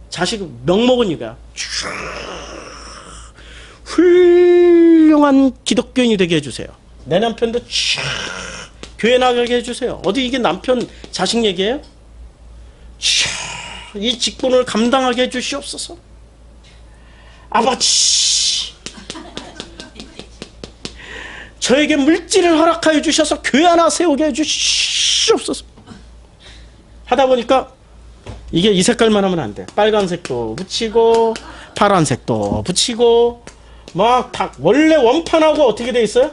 자식 명목은 이거야. 훌륭한 기독교인이 되게 해주세요. 내 남편도 교회 나가게 해주세요. 어디 이게 남편 자식 얘기예요? 이 직분을 감당하게 해주시옵소서. 아버지, 저에게 물질을 허락하여 주셔서 교회 하나 세우게 해주시옵소서. 하다 보니까 이게 이 색깔만 하면 안 돼. 빨간색도 붙이고 파란색도 붙이고 막 원래 원판하고 어떻게 돼 있어요?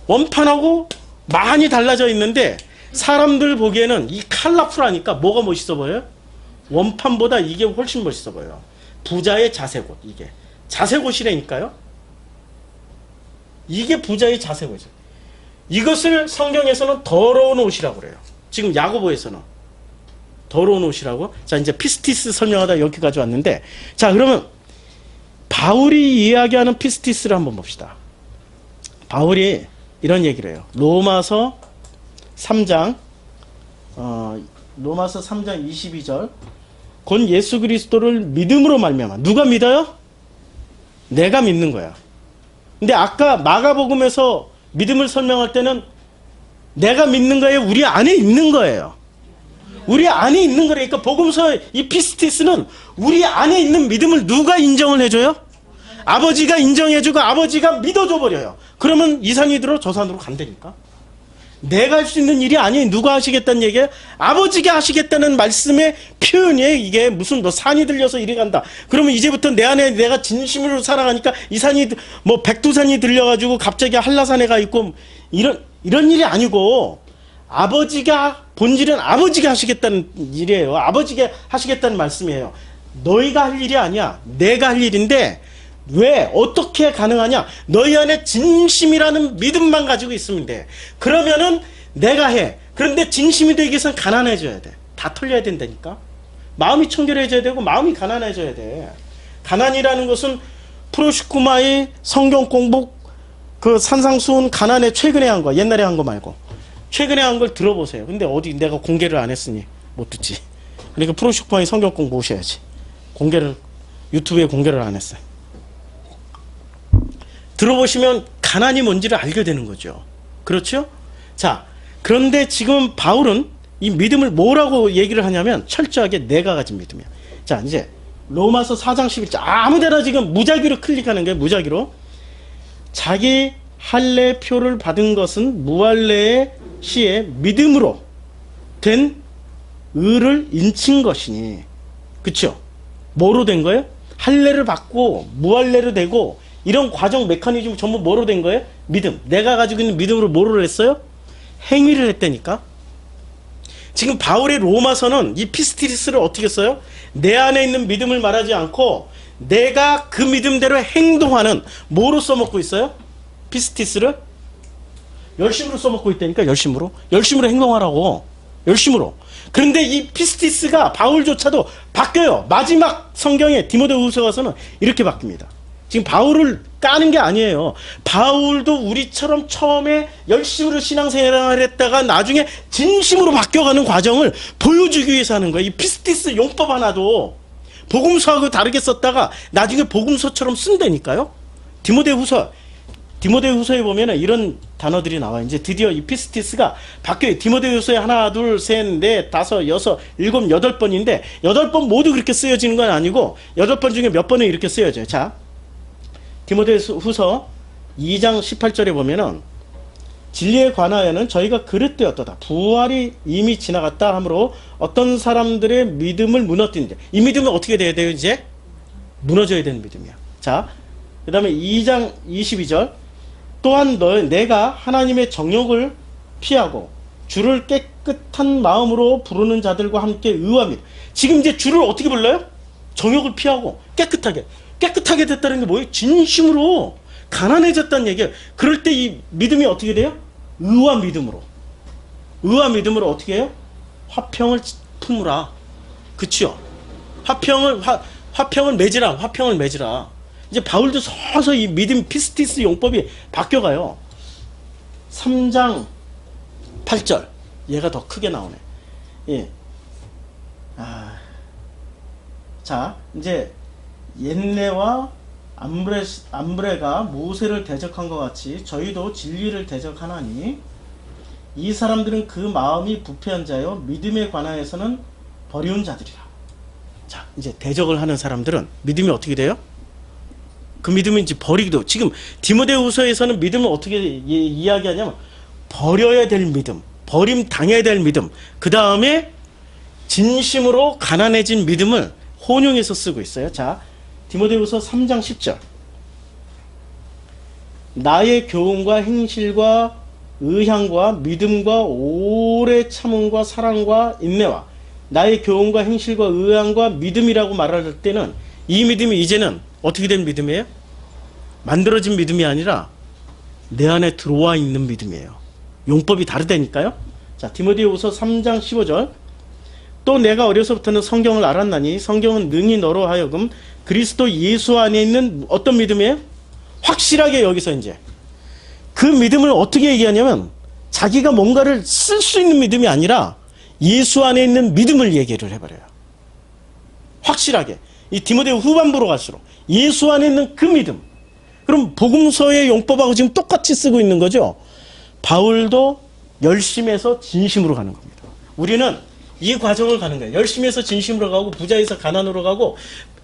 원판하고 많이 달라져 있는데 사람들 보기에는 이 컬러풀하니까 뭐가 멋있어 보여요? 원판보다 이게 훨씬 멋있어 보여요. 부자의 자색옷, 이게 자색옷이라니까요. 이게 부자의 자색옷이에요. 이것을 성경에서는 더러운 옷이라고 그래요. 지금 야고보에서는 더러운 옷이라고. 자, 이제 피스티스 설명하다 여기까지 왔는데, 자, 그러면 바울이 이야기하는 피스티스를 한번 봅시다. 바울이 이런 얘기를 해요. 로마서 3장 22절. 곧 예수 그리스도를 믿음으로 말미암아. 누가 믿어요? 내가 믿는 거야. 근데 아까 마가복음에서 믿음을 설명할 때는 내가 믿는 거에 우리 안에 있는 거예요. 우리 안에 있는 거니까 복음서의 이 피스티스는 우리 안에 있는 믿음을 누가 인정을 해줘요? 아버지가 인정해주고 아버지가 믿어줘 버려요. 그러면 이 산이 들어 저 산으로 간다니까. 내가 할 수 있는 일이 아니에요. 누가 하시겠다는 얘기예요? 아버지가 하시겠다는 말씀의 표현이에요. 이게 무슨 뭐 산이 들려서 이리 간다. 그러면 이제부터 내 안에 내가 진심으로 살아가니까 이 산이 뭐 백두산이 들려가지고 갑자기 한라산에 가 있고 이런 일이 아니고 아버지가 본질은 아버지가 하시겠다는 일이에요. 아버지가 하시겠다는 말씀이에요. 너희가 할 일이 아니야. 내가 할 일인데 왜? 어떻게 가능하냐? 너희 안에 진심이라는 믿음만 가지고 있으면 돼. 그러면은 내가 해. 그런데 진심이 되기 위해서는 가난해져야 돼. 다 털려야 된다니까. 마음이 청결해져야 되고 마음이 가난해져야 돼. 가난이라는 것은 프로시쿠마의 성경 공부 그 산상수훈 가난에 최근에 한 거, 옛날에 한 거 말고 최근에 한 걸 들어보세요. 근데 어디 내가 공개를 안 했으니 못 듣지. 그러니까 프로시쿠마의 성경 공부 오셔야지. 공개를 유튜브에 공개를 안 했어요. 들어보시면 가난이 뭔지를 알게 되는 거죠. 그렇죠? 자, 그런데 지금 바울은 이 믿음을 뭐라고 얘기를 하냐면 철저하게 내가 가진 믿음이야. 자, 이제 로마서 4장 11절 아무데나 지금 무작위로 클릭하는 거예요. 무작위로. 자기 할례표를 받은 것은 무할례의 시에 믿음으로 된 의를 인친 것이니. 그쵸? 뭐로 된 거예요? 할례를 받고 무할례로 되고 이런 과정 메커니즘 전부 뭐로 된 거예요? 믿음. 내가 가지고 있는 믿음으로 뭐를 했어요? 행위를 했다니까. 지금 바울의 로마서는 이 피스티리스를 어떻게 써요? 내 안에 있는 믿음을 말하지 않고 내가 그 믿음대로 행동하는 뭐로 써먹고 있어요? 피스티스를 열심으로 써먹고 있다니까. 열심으로 행동하라고. 열심으로. 그런데 이 피스티스가 바울조차도 바뀌어요. 마지막 성경에 디모데후서에서는 이렇게 바뀝니다. 지금 바울을 까는 게 아니에요. 바울도 우리처럼 처음에 열심으로 신앙생활을 했다가 나중에 진심으로 바뀌어가는 과정을 보여주기 위해서 하는 거예요. 이 피스티스 용법 하나도 복음서하고 다르게 썼다가 나중에 복음서처럼 쓴다니까요. 디모데후서에 보면은 이런 단어들이 나와요. 이제 드디어 이 피스티스가 바뀌어요. 디모데후서에 하나, 둘, 셋, 넷, 다섯, 여섯, 일곱, 8번인데 8번 모두 그렇게 쓰여지는 건 아니고 8번 중에 몇 번은 이렇게 쓰여져요. 자, 디모데후서 2장 18절에 보면은 진리에 관하여는 저희가 그릇되었도다. 부활이 이미 지나갔다 하므로 어떤 사람들의 믿음을 무너뜨린다. 이 믿음은 어떻게 돼야 돼요? 이제 무너져야 되는 믿음이야. 자, 그 다음에 2장 22절 또한 내가 하나님의 정욕을 피하고 주를 깨끗한 마음으로 부르는 자들과 함께 의와 믿음. 지금 이제 주를 어떻게 불러요? 정욕을 피하고 깨끗하게 됐다는 게 뭐예요? 진심으로 가난해졌다는 얘기예요. 그럴 때 이 믿음이 어떻게 돼요? 의와 믿음으로 어떻게 해요? 화평을 품으라. 그치요? 화평을 맺으라. 이제 바울도 서서히 이 믿음 피스티스 용법이 바뀌어가요. 3장 8절 얘가 더 크게 나오네. 예. 자, 이제 옌네와 암브레가 모세를 대적한 것 같이 저희도 진리를 대적하나니 이 사람들은 그 마음이 부패한 자요 믿음에 관하여서는 버리운 자들이라. 자, 이제 대적을 하는 사람들은 믿음이 어떻게 돼요? 그 믿음은 이제 버리기도. 지금 디모데후서에서는 믿음을 어떻게 이야기하냐면 버려야 될 믿음, 버림 당해야 될 믿음, 그 다음에 진심으로 가난해진 믿음을 혼용해서 쓰고 있어요. 자, 디모데후서 3장 10절 나의 교훈과 행실과 의향과 믿음과 오래 참음과 사랑과 인내와 나의 교훈과 행실과 의향과 믿음이라고 말할 때는 이 믿음이 이제는 어떻게 된 믿음이에요? 만들어진 믿음이 아니라 내 안에 들어와 있는 믿음이에요. 용법이 다르다니까요. 자, 디모데후서 3장 15절. 또 내가 어려서부터는 성경을 알았나니 성경은 능히 너로 하여금 그리스도 예수 안에 있는 어떤 믿음이에요? 확실하게 여기서 이제 그 믿음을 어떻게 얘기하냐면 자기가 뭔가를 쓸 수 있는 믿음이 아니라 예수 안에 있는 믿음을 얘기를 해버려요. 확실하게. 이 디모데 후반부로 갈수록 예수 안에 있는 그 믿음. 그럼 복음서의 용법하고 지금 똑같이 쓰고 있는 거죠. 바울도 열심히 해서 진심으로 가는 겁니다. 우리는 이 과정을 가는 거예요. 열심히 해서 진심으로 가고 부자에서 가난으로 가고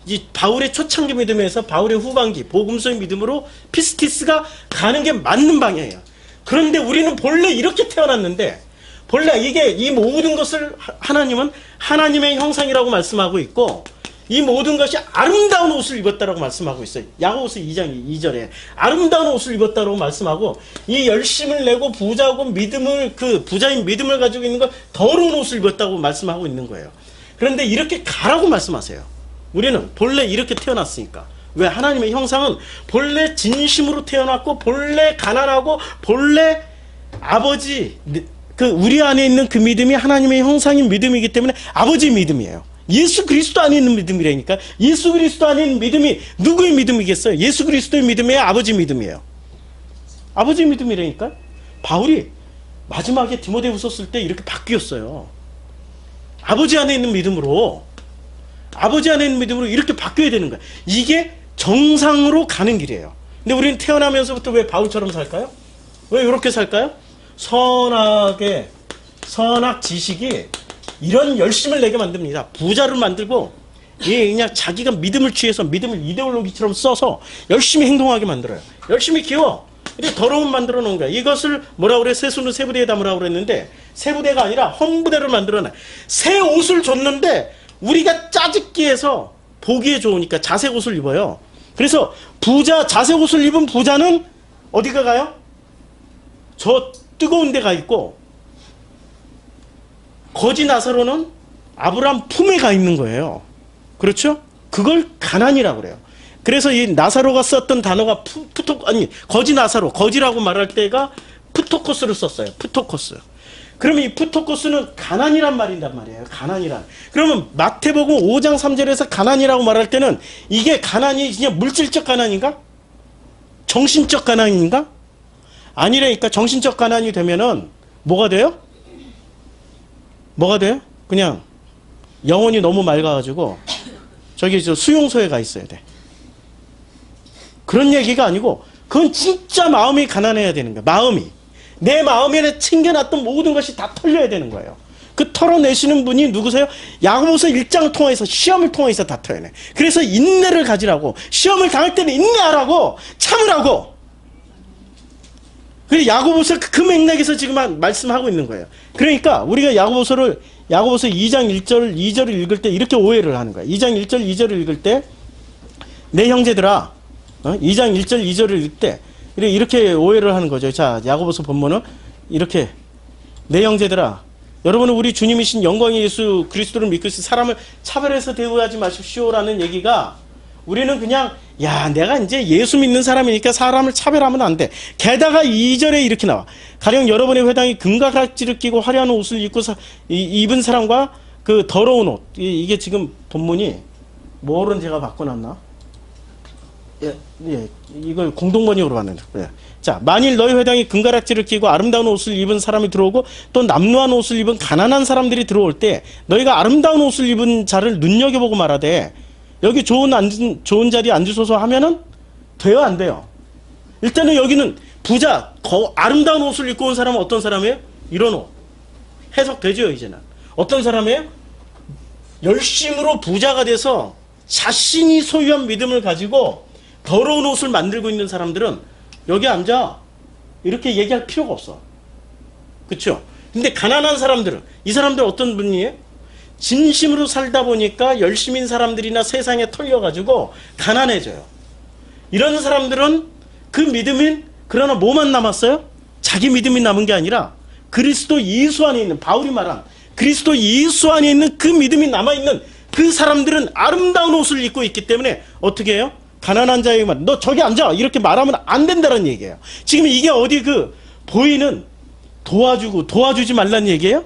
이 바울의 초창기 믿음에서 바울의 후반기 복음서의 믿음으로 피스티스가 가는 게 맞는 방향이에요. 그런데 우리는 본래 이렇게 태어났는데 본래 이게 이 모든 것을 하나님은 하나님의 형상이라고 말씀하고 있고 이 모든 것이 아름다운 옷을 입었다라고 말씀하고 있어요. 야고보서 2장 2절에 아름다운 옷을 입었다라고 말씀하고 이 열심을 내고 부자고 믿음을 그 부자인 믿음을 가지고 있는 걸 더러운 옷을 입었다고 말씀하고 있는 거예요. 그런데 이렇게 가라고 말씀하세요. 우리는 본래 이렇게 태어났으니까. 왜? 하나님의 형상은 본래 진심으로 태어났고 본래 가난하고 본래 아버지 그 우리 안에 있는 그 믿음이 하나님의 형상인 믿음이기 때문에 아버지 믿음이에요. 예수 그리스도 안에 있는 믿음이라니까. 예수 그리스도 안에 있는 믿음이 누구의 믿음이겠어요? 예수 그리스도의 믿음이에요? 아버지 믿음이에요? 아버지 믿음이라니까. 바울이 마지막에 디모데후서 쓸 때 이렇게 바뀌었어요. 아버지 안에 있는 믿음으로 이렇게 바뀌어야 되는 거야. 이게 정상으로 가는 길이에요. 근데 우리는 태어나면서부터 왜 바울처럼 살까요? 왜 이렇게 살까요? 선악 지식이 이런 열심을 내게 만듭니다. 부자를 만들고 그냥 자기가 믿음을 취해서 믿음을 이데올로기처럼 써서 열심히 행동하게 만들어요. 열심히 키워. 이렇게 더러움 만들어 놓은 거야. 이것을 뭐라고 그래? 세수는 세 부대에 담으라고 그랬는데 세 부대가 아니라 헌부대를 만들어놔. 새 옷을 줬는데 우리가 짜집기 해서 보기에 좋으니까 자색 옷을 입어요. 그래서 자색 옷을 입은 부자는 어디가 가요? 저 뜨거운 데 가 있고 거지 나사로는 아브라함 품에 가 있는 거예요. 그렇죠? 그걸 가난이라고 그래요. 그래서 이 나사로가 썼던 단어가 거지 나사로, 거지라고 말할 때가 푸토코스를 썼어요. 푸토코스. 그러면 이 푸토코스는 가난이란 말인단 말이에요. 가난이란. 그러면 마태복음 5장 3절에서 가난이라고 말할 때는 이게 가난이 그냥 물질적 가난인가? 정신적 가난인가? 아니라니까. 정신적 가난이 되면은 뭐가 돼요? 뭐가 돼요? 그냥 영혼이 너무 맑아가지고 저기 저 수용소에 가 있어야 돼. 그런 얘기가 아니고 그건 진짜 마음이 가난해야 되는 거야. 마음이. 내 마음에 챙겨놨던 모든 것이 다 털려야 되는 거예요. 그 털어내시는 분이 누구세요? 야고보서 1장을 통해서 시험을 통해서 다 털어내. 그래서 인내를 가지라고. 시험을 당할 때는 인내하라고. 참으라고. 그래서 야고보서 그 맥락에서 지금 말씀하고 있는 거예요. 그러니까 우리가 야고보서 2장 1절 2절을 읽을 때 이렇게 오해를 하는 거야. 2장 1절 2절을 읽을 때 내 형제들아 2장 1절 2절을 읽을 때 이렇게 오해를 하는 거죠. 자, 야고보서 본문은 이렇게 내 형제들아 여러분은 우리 주님이신 영광의 예수 그리스도를 믿고 있어 사람을 차별해서 대우하지 마십시오라는 얘기가 우리는 그냥 내가 이제 예수 믿는 사람이니까 사람을 차별하면 안 돼. 게다가 2절에 이렇게 나와. 가령 여러분의 회당이 금과 각지를 끼고 화려한 옷을 입고 입은 사람과 그 더러운 옷. 이게 지금 본문이 뭐를 제가 바꿔놨나? 이걸 공동번역으로 봤는데. 자, 만일 너희 회당에 금가락지를 끼고 아름다운 옷을 입은 사람이 들어오고 또 남루한 옷을 입은 가난한 사람들이 들어올 때 너희가 아름다운 옷을 입은 자를 눈여겨보고 말하되 여기 좋은 자리에 앉으소서 하면은 돼요, 안 돼요? 일단은 여기는 부자, 아름다운 옷을 입고 온 사람은 어떤 사람이에요? 이런 옷. 해석되죠, 이제는. 어떤 사람이에요? 열심으로 부자가 돼서 자신이 소유한 믿음을 가지고 더러운 옷을 만들고 있는 사람들은 여기 앉아. 이렇게 얘기할 필요가 없어. 그쵸? 근데 가난한 사람들은, 이 사람들 어떤 분이에요? 진심으로 살다 보니까 열심인 사람들이나 세상에 털려가지고 가난해져요. 이런 사람들은 그 그러나 뭐만 남았어요? 자기 믿음이 남은 게 아니라 그리스도 예수 안에 있는, 바울이 말한 그리스도 예수 안에 있는 그 믿음이 남아있는 그 사람들은 아름다운 옷을 입고 있기 때문에 어떻게 해요? 가난한 자에게 말, 너 저기 앉아! 이렇게 말하면 안 된다는 얘기예요. 지금 이게 어디 보이는 도와주고 도와주지 말라는 얘기예요?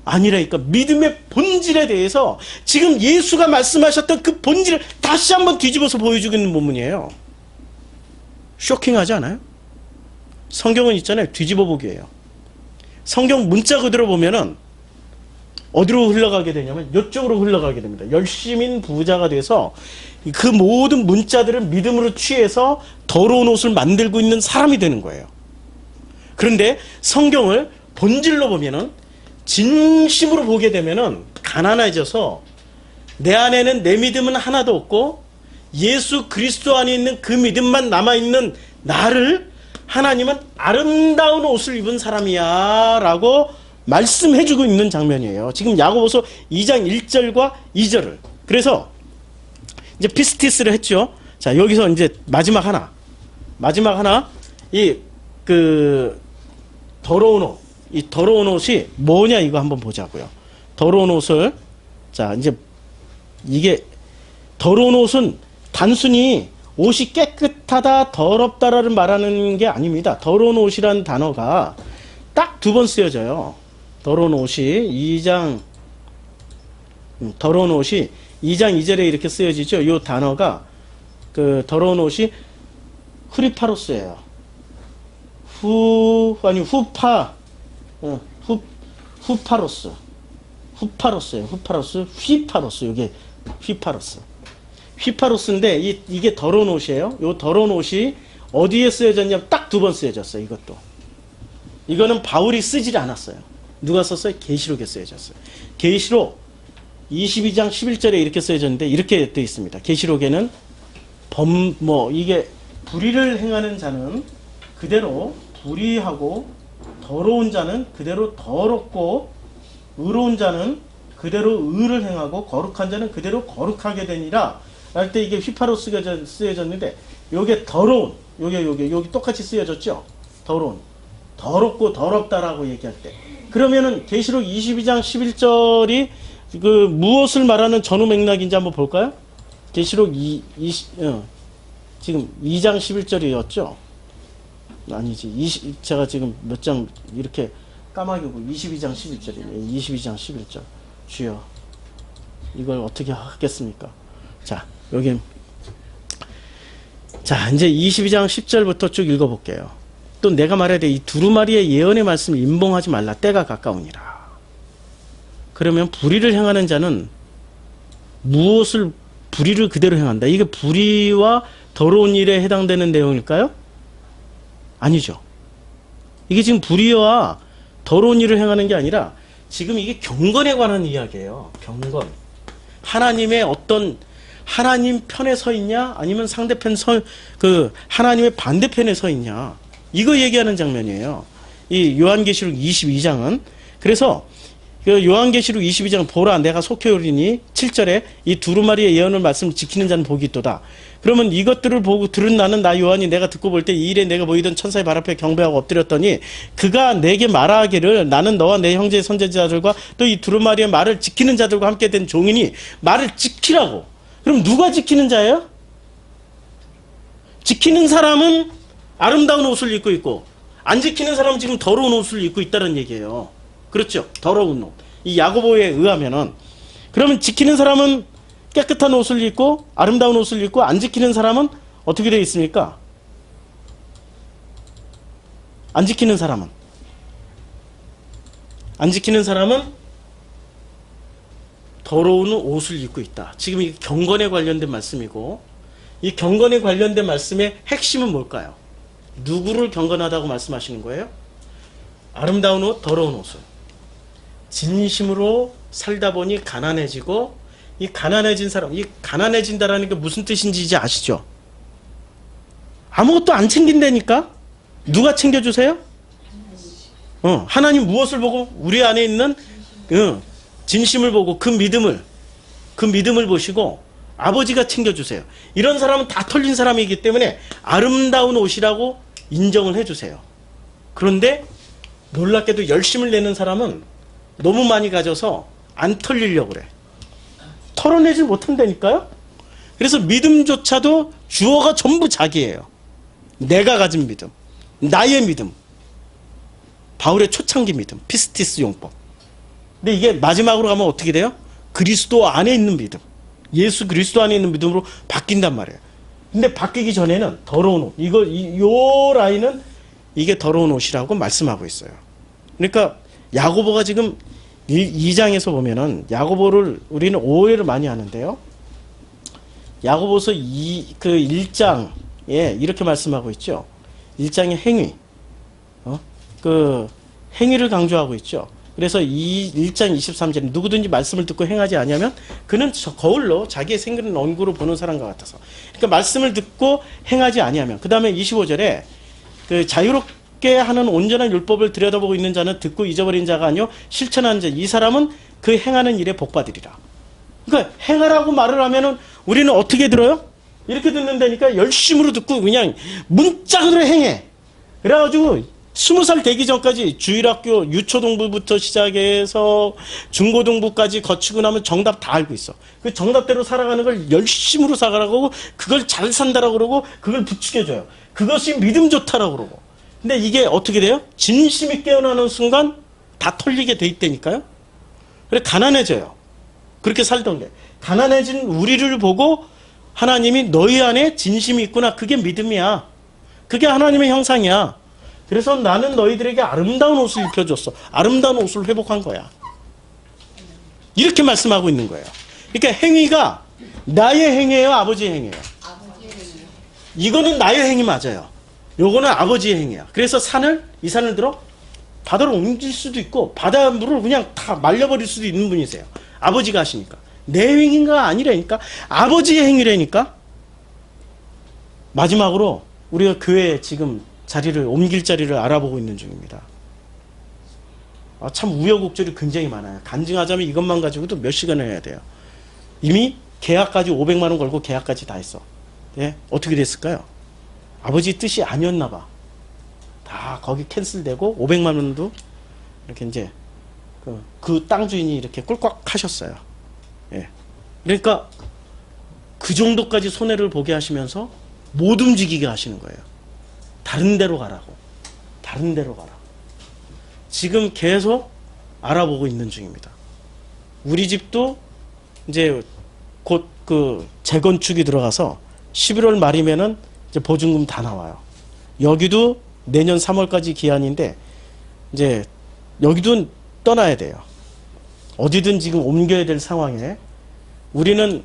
아니라니까. 믿음의 본질에 대해서 지금 예수가 말씀하셨던 그 본질을 다시 한번 뒤집어서 보여주고 있는 본문이에요. 쇼킹하지 않아요? 성경은 있잖아요. 뒤집어 보기예요. 성경 문자 그대로 보면은 어디로 흘러가게 되냐면 이쪽으로 흘러가게 됩니다. 열심인 부자가 돼서 그 모든 문자들을 믿음으로 취해서 더러운 옷을 만들고 있는 사람이 되는 거예요. 그런데 성경을 본질로 보면은, 진심으로 보게 되면은 가난해져서 내 안에는 내 믿음은 하나도 없고 예수 그리스도 안에 있는 그 믿음만 남아있는 나를 하나님은 아름다운 옷을 입은 사람이야 라고 말씀해주고 있는 장면이에요. 지금 야고보서 2장 1절과 2절을. 그래서 이제 피스티스를 했죠. 자, 여기서 이제 마지막 하나, 더러운 옷, 이 더러운 옷이 뭐냐 이거 한번 보자고요. 더러운 옷을, 자, 이제 이게 더러운 옷은 단순히 옷이 깨끗하다, 더럽다라는 말하는 게 아닙니다. 더러운 옷이라는 단어가 딱 두 번 쓰여져요. 더러운 옷이 더러운 옷이 2장 2절에 이렇게 쓰여지죠. 이 단어가 더러운 옷이 후리파로스예요. 후파로스. 이게 휘파로스인데 이게 더러운 옷이에요. 이 더러운 옷이 어디에 쓰여졌냐면 딱 두 번 쓰여졌어요. 이거는 바울이 쓰질 않았어요. 누가 썼어요? 계시록에 쓰여졌어요. 계시록 22장 11절에 이렇게 쓰여졌는데 이렇게 되어 있습니다. 계시록에는 이게 불의를 행하는 자는 그대로 불의하고, 더러운 자는 그대로 더럽고, 의로운 자는 그대로 의를 행하고, 거룩한 자는 그대로 거룩하게 되니라 할 때 이게 휘파로스가 쓰여졌는데, 요게 더러운, 여기 똑같이 쓰여졌죠? 더러운, 더럽고 더럽다라고 얘기할 때, 그러면은 계시록 22장 11절이 무엇을 말하는 전후 맥락인지 한번 볼까요? 계시록 지금 2장 11절이었죠? 아니지. 제가 지금 몇 장 이렇게 까마귀고 22장 11절이네. 22장 11절. 주여, 이걸 어떻게 하겠습니까? 자, 여기. 자, 이제 22장 10절부터 쭉 읽어볼게요. 또 내가 말해야 돼. 이 두루마리의 예언의 말씀을 임봉하지 말라. 때가 가까우니라. 그러면 불의를 행하는 자는 불의를 그대로 행한다. 이게 불의와 더러운 일에 해당되는 내용일까요? 아니죠. 이게 지금 불의와 더러운 일을 행하는 게 아니라 지금 이게 경건에 관한 이야기예요. 경건. 하나님 편에 서 있냐? 아니면 상대편 하나님의 반대편에 서 있냐? 이거 얘기하는 장면이에요. 이 요한계시록 22장은. 그래서 요한계시록 22장 보라 내가 속히 오리니 7절에 이 두루마리의 예언을 말씀을 지키는 자는 복이 있도다. 그러면 이것들을 보고 들은 나는 나 요한이 내가 듣고 볼 때 이 일에 내가 보이던 천사의 발 앞에 경배하고 엎드렸더니 그가 내게 말하기를 나는 너와 내 형제의 선지자들과 또 이 두루마리의 말을 지키는 자들과 함께 된 종이니 말을 지키라고. 그럼 누가 지키는 자예요? 지키는 사람은 아름다운 옷을 입고 있고 안 지키는 사람은 지금 더러운 옷을 입고 있다는 얘기예요. 그렇죠? 더러운 옷. 이 야고보에 의하면은, 그러면 지키는 사람은 깨끗한 옷을 입고 아름다운 옷을 입고 안 지키는 사람은 어떻게 되어 있습니까? 안 지키는 사람은 더러운 옷을 입고 있다. 지금 이 경건에 관련된 말씀이고, 이 경건에 관련된 말씀의 핵심은 뭘까요? 누구를 경건하다고 말씀하시는 거예요? 아름다운 옷, 더러운 옷을. 진심으로 살다 보니 가난해지고, 이 가난해진 사람, 이 가난해진다라는 게 무슨 뜻인지 이제 아시죠? 아무것도 안 챙긴다니까? 누가 챙겨주세요? 하나님 무엇을 보고? 우리 안에 있는 진심을 보고 그 믿음을 보시고 아버지가 챙겨주세요. 이런 사람은 다 털린 사람이기 때문에 아름다운 옷이라고 인정을 해주세요. 그런데 놀랍게도 열심을 내는 사람은 너무 많이 가져서 안 털리려고 그래. 털어내지 못한다니까요. 그래서 믿음조차도 주어가 전부 자기예요. 내가 가진 믿음, 나의 믿음, 바울의 초창기 믿음, 피스티스 용법. 근데 이게 마지막으로 가면 어떻게 돼요? 그리스도 안에 있는 믿음, 예수 그리스도 안에 있는 믿음으로 바뀐단 말이에요. 근데 바뀌기 전에는 더러운 옷, 요 라인은 이게 더러운 옷이라고 말씀하고 있어요. 그러니까 야고보가 지금 2장에서 보면은 야고보를 우리는 오해를 많이 하는데요. 야고보서 1장에 이렇게 말씀하고 있죠. 1장의 행위, 그 행위를 강조하고 있죠. 그래서 1장 23절에 누구든지 말씀을 듣고 행하지 아니하면 그는 거울로 자기의 생기는 얼굴을 보는 사람과 같아서. 그러니까 말씀을 듣고 행하지 아니하면. 그 다음에 25절에 그 자유롭게 하는 온전한 율법을 들여다보고 있는 자는 듣고 잊어버린 자가 아니요 실천하는 자, 이 사람은 그 행하는 일에 복받으리라. 그러니까 행하라고 말을 하면은 우리는 어떻게 들어요? 이렇게 듣는다니까 열심으로 듣고 그냥 문짝으로 행해. 그래가지고 20살 되기 전까지 주일학교 유초동부부터 시작해서 중고등부까지 거치고 나면 정답 다 알고 있어. 그 정답대로 살아가는 걸 열심으로 살아가고 그걸 잘 산다라고 그러고 그걸 부추겨줘요. 그것이 믿음 좋다라고 그러고. 근데 이게 어떻게 돼요? 진심이 깨어나는 순간 다 털리게 돼 있다니까요. 그래 가난해져요. 그렇게 살던 게. 가난해진 우리를 보고 하나님이 너희 안에 진심이 있구나. 그게 믿음이야. 그게 하나님의 형상이야. 그래서 나는 너희들에게 아름다운 옷을 입혀줬어. 아름다운 옷을 회복한 거야. 이렇게 말씀하고 있는 거예요. 그러니까 행위가 나의 행위예요, 아버지의 행위예요? 이거는 나의 행위 맞아요. 요거는 아버지의 행위야. 그래서 이 산을 들어 바다로 옮길 수도 있고 바닷물을 그냥 다 말려버릴 수도 있는 분이세요. 아버지가 하시니까. 내 행위가 아니라니까. 아버지의 행위라니까. 마지막으로 우리가 교회에 지금 옮길 자리를 알아보고 있는 중입니다. 참 우여곡절이 굉장히 많아요. 간증하자면 이것만 가지고도 몇 시간을 해야 돼요. 이미 계약까지 500만 원 걸고 계약까지 다 했어. 예? 어떻게 됐을까요? 아버지 뜻이 아니었나 봐. 다 거기 캔슬되고 500만 원도 이렇게 이제 그 땅 주인이 이렇게 꿀꺽 하셨어요. 예. 그러니까 그 정도까지 손해를 보게 하시면서 못 움직이게 하시는 거예요. 다른 데로 가라고. 다른 데로 가라고. 지금 계속 알아보고 있는 중입니다. 우리 집도 이제 곧 그 재건축이 들어가서 11월 말이면은 이제 보증금 다 나와요. 여기도 내년 3월까지 기한인데 이제 여기도 떠나야 돼요. 어디든 지금 옮겨야 될 상황에 우리는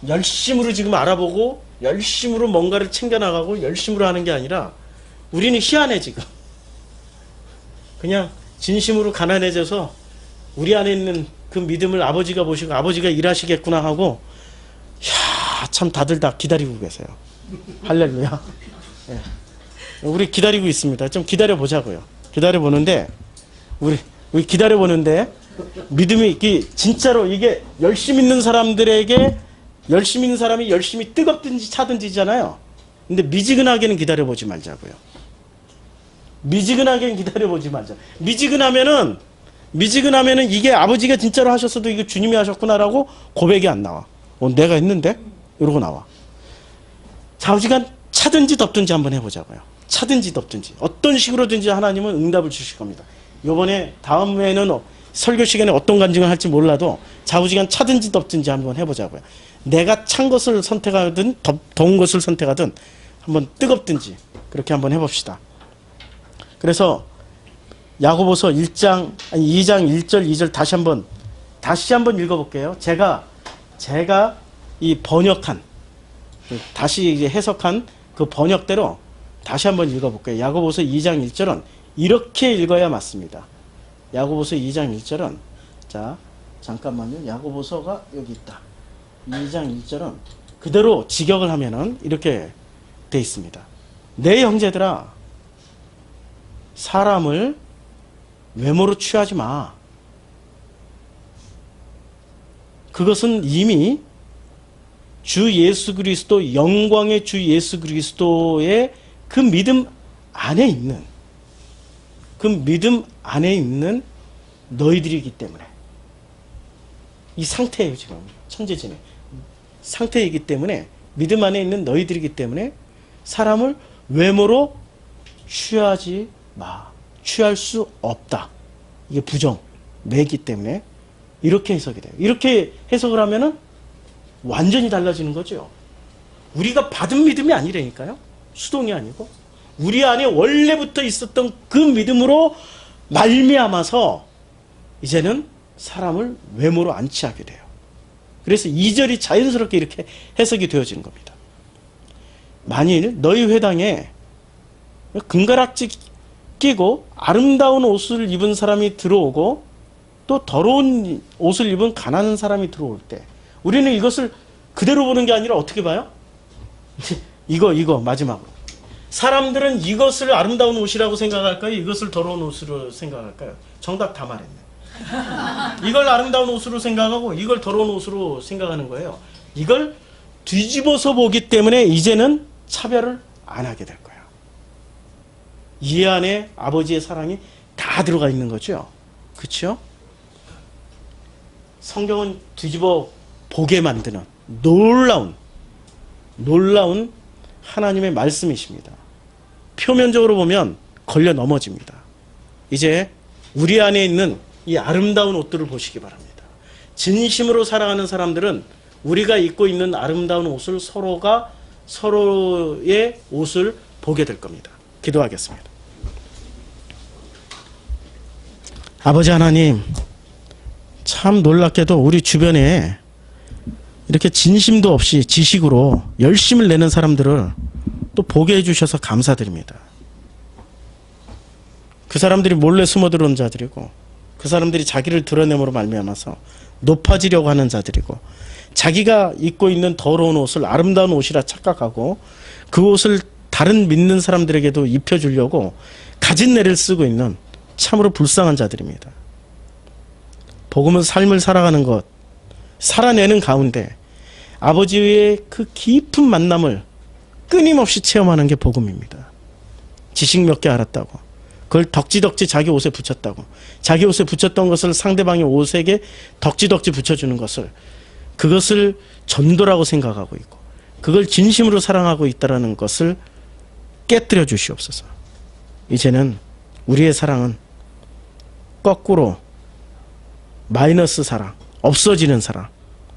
열심으로 지금 알아보고 열심으로 뭔가를 챙겨나가고 열심으로 하는 게 아니라 우리는 희한해 지금. 그냥 진심으로 가난해져서 우리 안에 있는 그 믿음을 아버지가 보시고 아버지가 일하시겠구나 하고 참 다들 다 기다리고 계세요. 할렐루야. 예. 우리 기다리고 있습니다. 좀 기다려보자고요. 기다려보는데 우리 기다려보는데 믿음이 진짜로 이게 열심 있는 사람들에게 열심 있는 사람이 열심히 뜨겁든지 차든지잖아요. 근데 미지근하게는 기다려보지 말자고요. 미지근하게는 기다려보지 말자. 미지근하면은 이게 아버지가 진짜로 하셨어도 이거 주님이 하셨구나라고 고백이 안 나와. 내가 했는데? 이러고 나와. 좌우지간 차든지 덥든지 한번 해보자고요. 차든지 덥든지 어떤 식으로든지 하나님은 응답을 주실 겁니다. 요번에 다음에는 설교 시간에 어떤 간증을 할지 몰라도 좌우지간 차든지 덥든지 한번 해보자고요. 내가 찬 것을 선택하든 더운 것을 선택하든 한번 뜨겁든지 그렇게 한번 해봅시다. 그래서 야고보서 2장 1절 2절 다시 한번 읽어볼게요. 제가 이 번역한 다시 이제 해석한 그 번역대로 다시 한번 읽어볼게요. 야고보서 2장 1절은 이렇게 읽어야 맞습니다. 야고보서 2장 1절은 자 잠깐만요. 야고보서가 여기 있다. 2장 1절은 그대로 직역을 하면은 이렇게 돼 있습니다. 내 형제들아 사람을 외모로 취하지 마. 그것은 이미 주 예수 그리스도 영광의 주 예수 그리스도의 그 믿음 안에 있는, 그 믿음 안에 있는 너희들이기 때문에, 이 상태예요. 지금 천재진의 상태이기 때문에, 믿음 안에 있는 너희들이기 때문에 사람을 외모로 취하지 마. 취할 수 없다. 이게 부정, 매기 때문에 이렇게 해석이 돼요. 이렇게 해석을 하면은 완전히 달라지는 거죠. 우리가 받은 믿음이 아니라니까요. 수동이 아니고 우리 안에 원래부터 있었던 그 믿음으로 말미암아서 이제는 사람을 외모로 안 취하게 돼요. 그래서 2절이 자연스럽게 이렇게 해석이 되어지는 겁니다. 만일 너희 회당에 금가락지 끼고 아름다운 옷을 입은 사람이 들어오고 또 더러운 옷을 입은 가난한 사람이 들어올 때 우리는 이것을 그대로 보는 게 아니라 어떻게 봐요? 이거 마지막으로. 사람들은 이것을 아름다운 옷이라고 생각할까요? 이것을 더러운 옷으로 생각할까요? 정답 다 말했네. 이걸 아름다운 옷으로 생각하고 이걸 더러운 옷으로 생각하는 거예요. 이걸 뒤집어서 보기 때문에 이제는 차별을 안 하게 될 거예요. 이 안에 아버지의 사랑이 다 들어가 있는 거죠. 그렇죠? 성경은 뒤집어 보게 만드는 놀라운 하나님의 말씀이십니다. 표면적으로 보면 걸려 넘어집니다. 이제 우리 안에 있는 이 아름다운 옷들을 보시기 바랍니다. 진심으로 사랑하는 사람들은 우리가 입고 있는 아름다운 옷을 서로가 서로의 옷을 보게 될 겁니다. 기도하겠습니다. 아버지 하나님, 참 놀랍게도 우리 주변에 이렇게 진심도 없이 지식으로 열심을 내는 사람들을 또 보게 해주셔서 감사드립니다. 그 사람들이 몰래 숨어 들어온 자들이고 그 사람들이 자기를 드러냄으로 말미암아서 높아지려고 하는 자들이고 자기가 입고 있는 더러운 옷을 아름다운 옷이라 착각하고 그 옷을 다른 믿는 사람들에게도 입혀주려고 가진 내를 쓰고 있는 참으로 불쌍한 자들입니다. 복음은 삶을 살아가는 것, 살아내는 가운데 아버지의 그 깊은 만남을 끊임없이 체험하는 게 복음입니다. 지식 몇 개 알았다고 그걸 덕지덕지 자기 옷에 붙였다고 자기 옷에 붙였던 것을 상대방의 옷에게 덕지덕지 붙여주는 것을 그것을 전도라고 생각하고 있고 그걸 진심으로 사랑하고 있다는 것을 깨뜨려 주시옵소서. 이제는 우리의 사랑은 거꾸로 마이너스 사랑, 없어지는 사랑,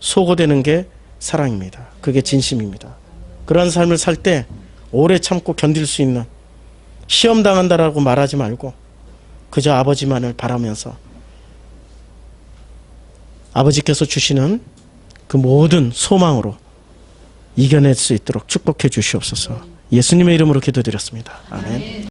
소거되는 게 사랑입니다. 그게 진심입니다. 그런 삶을 살 때 오래 참고 견딜 수 있는 시험 당한다라고 말하지 말고 그저 아버지만을 바라면서 아버지께서 주시는 그 모든 소망으로 이겨낼 수 있도록 축복해 주시옵소서. 예수님의 이름으로 기도드렸습니다. 아멘.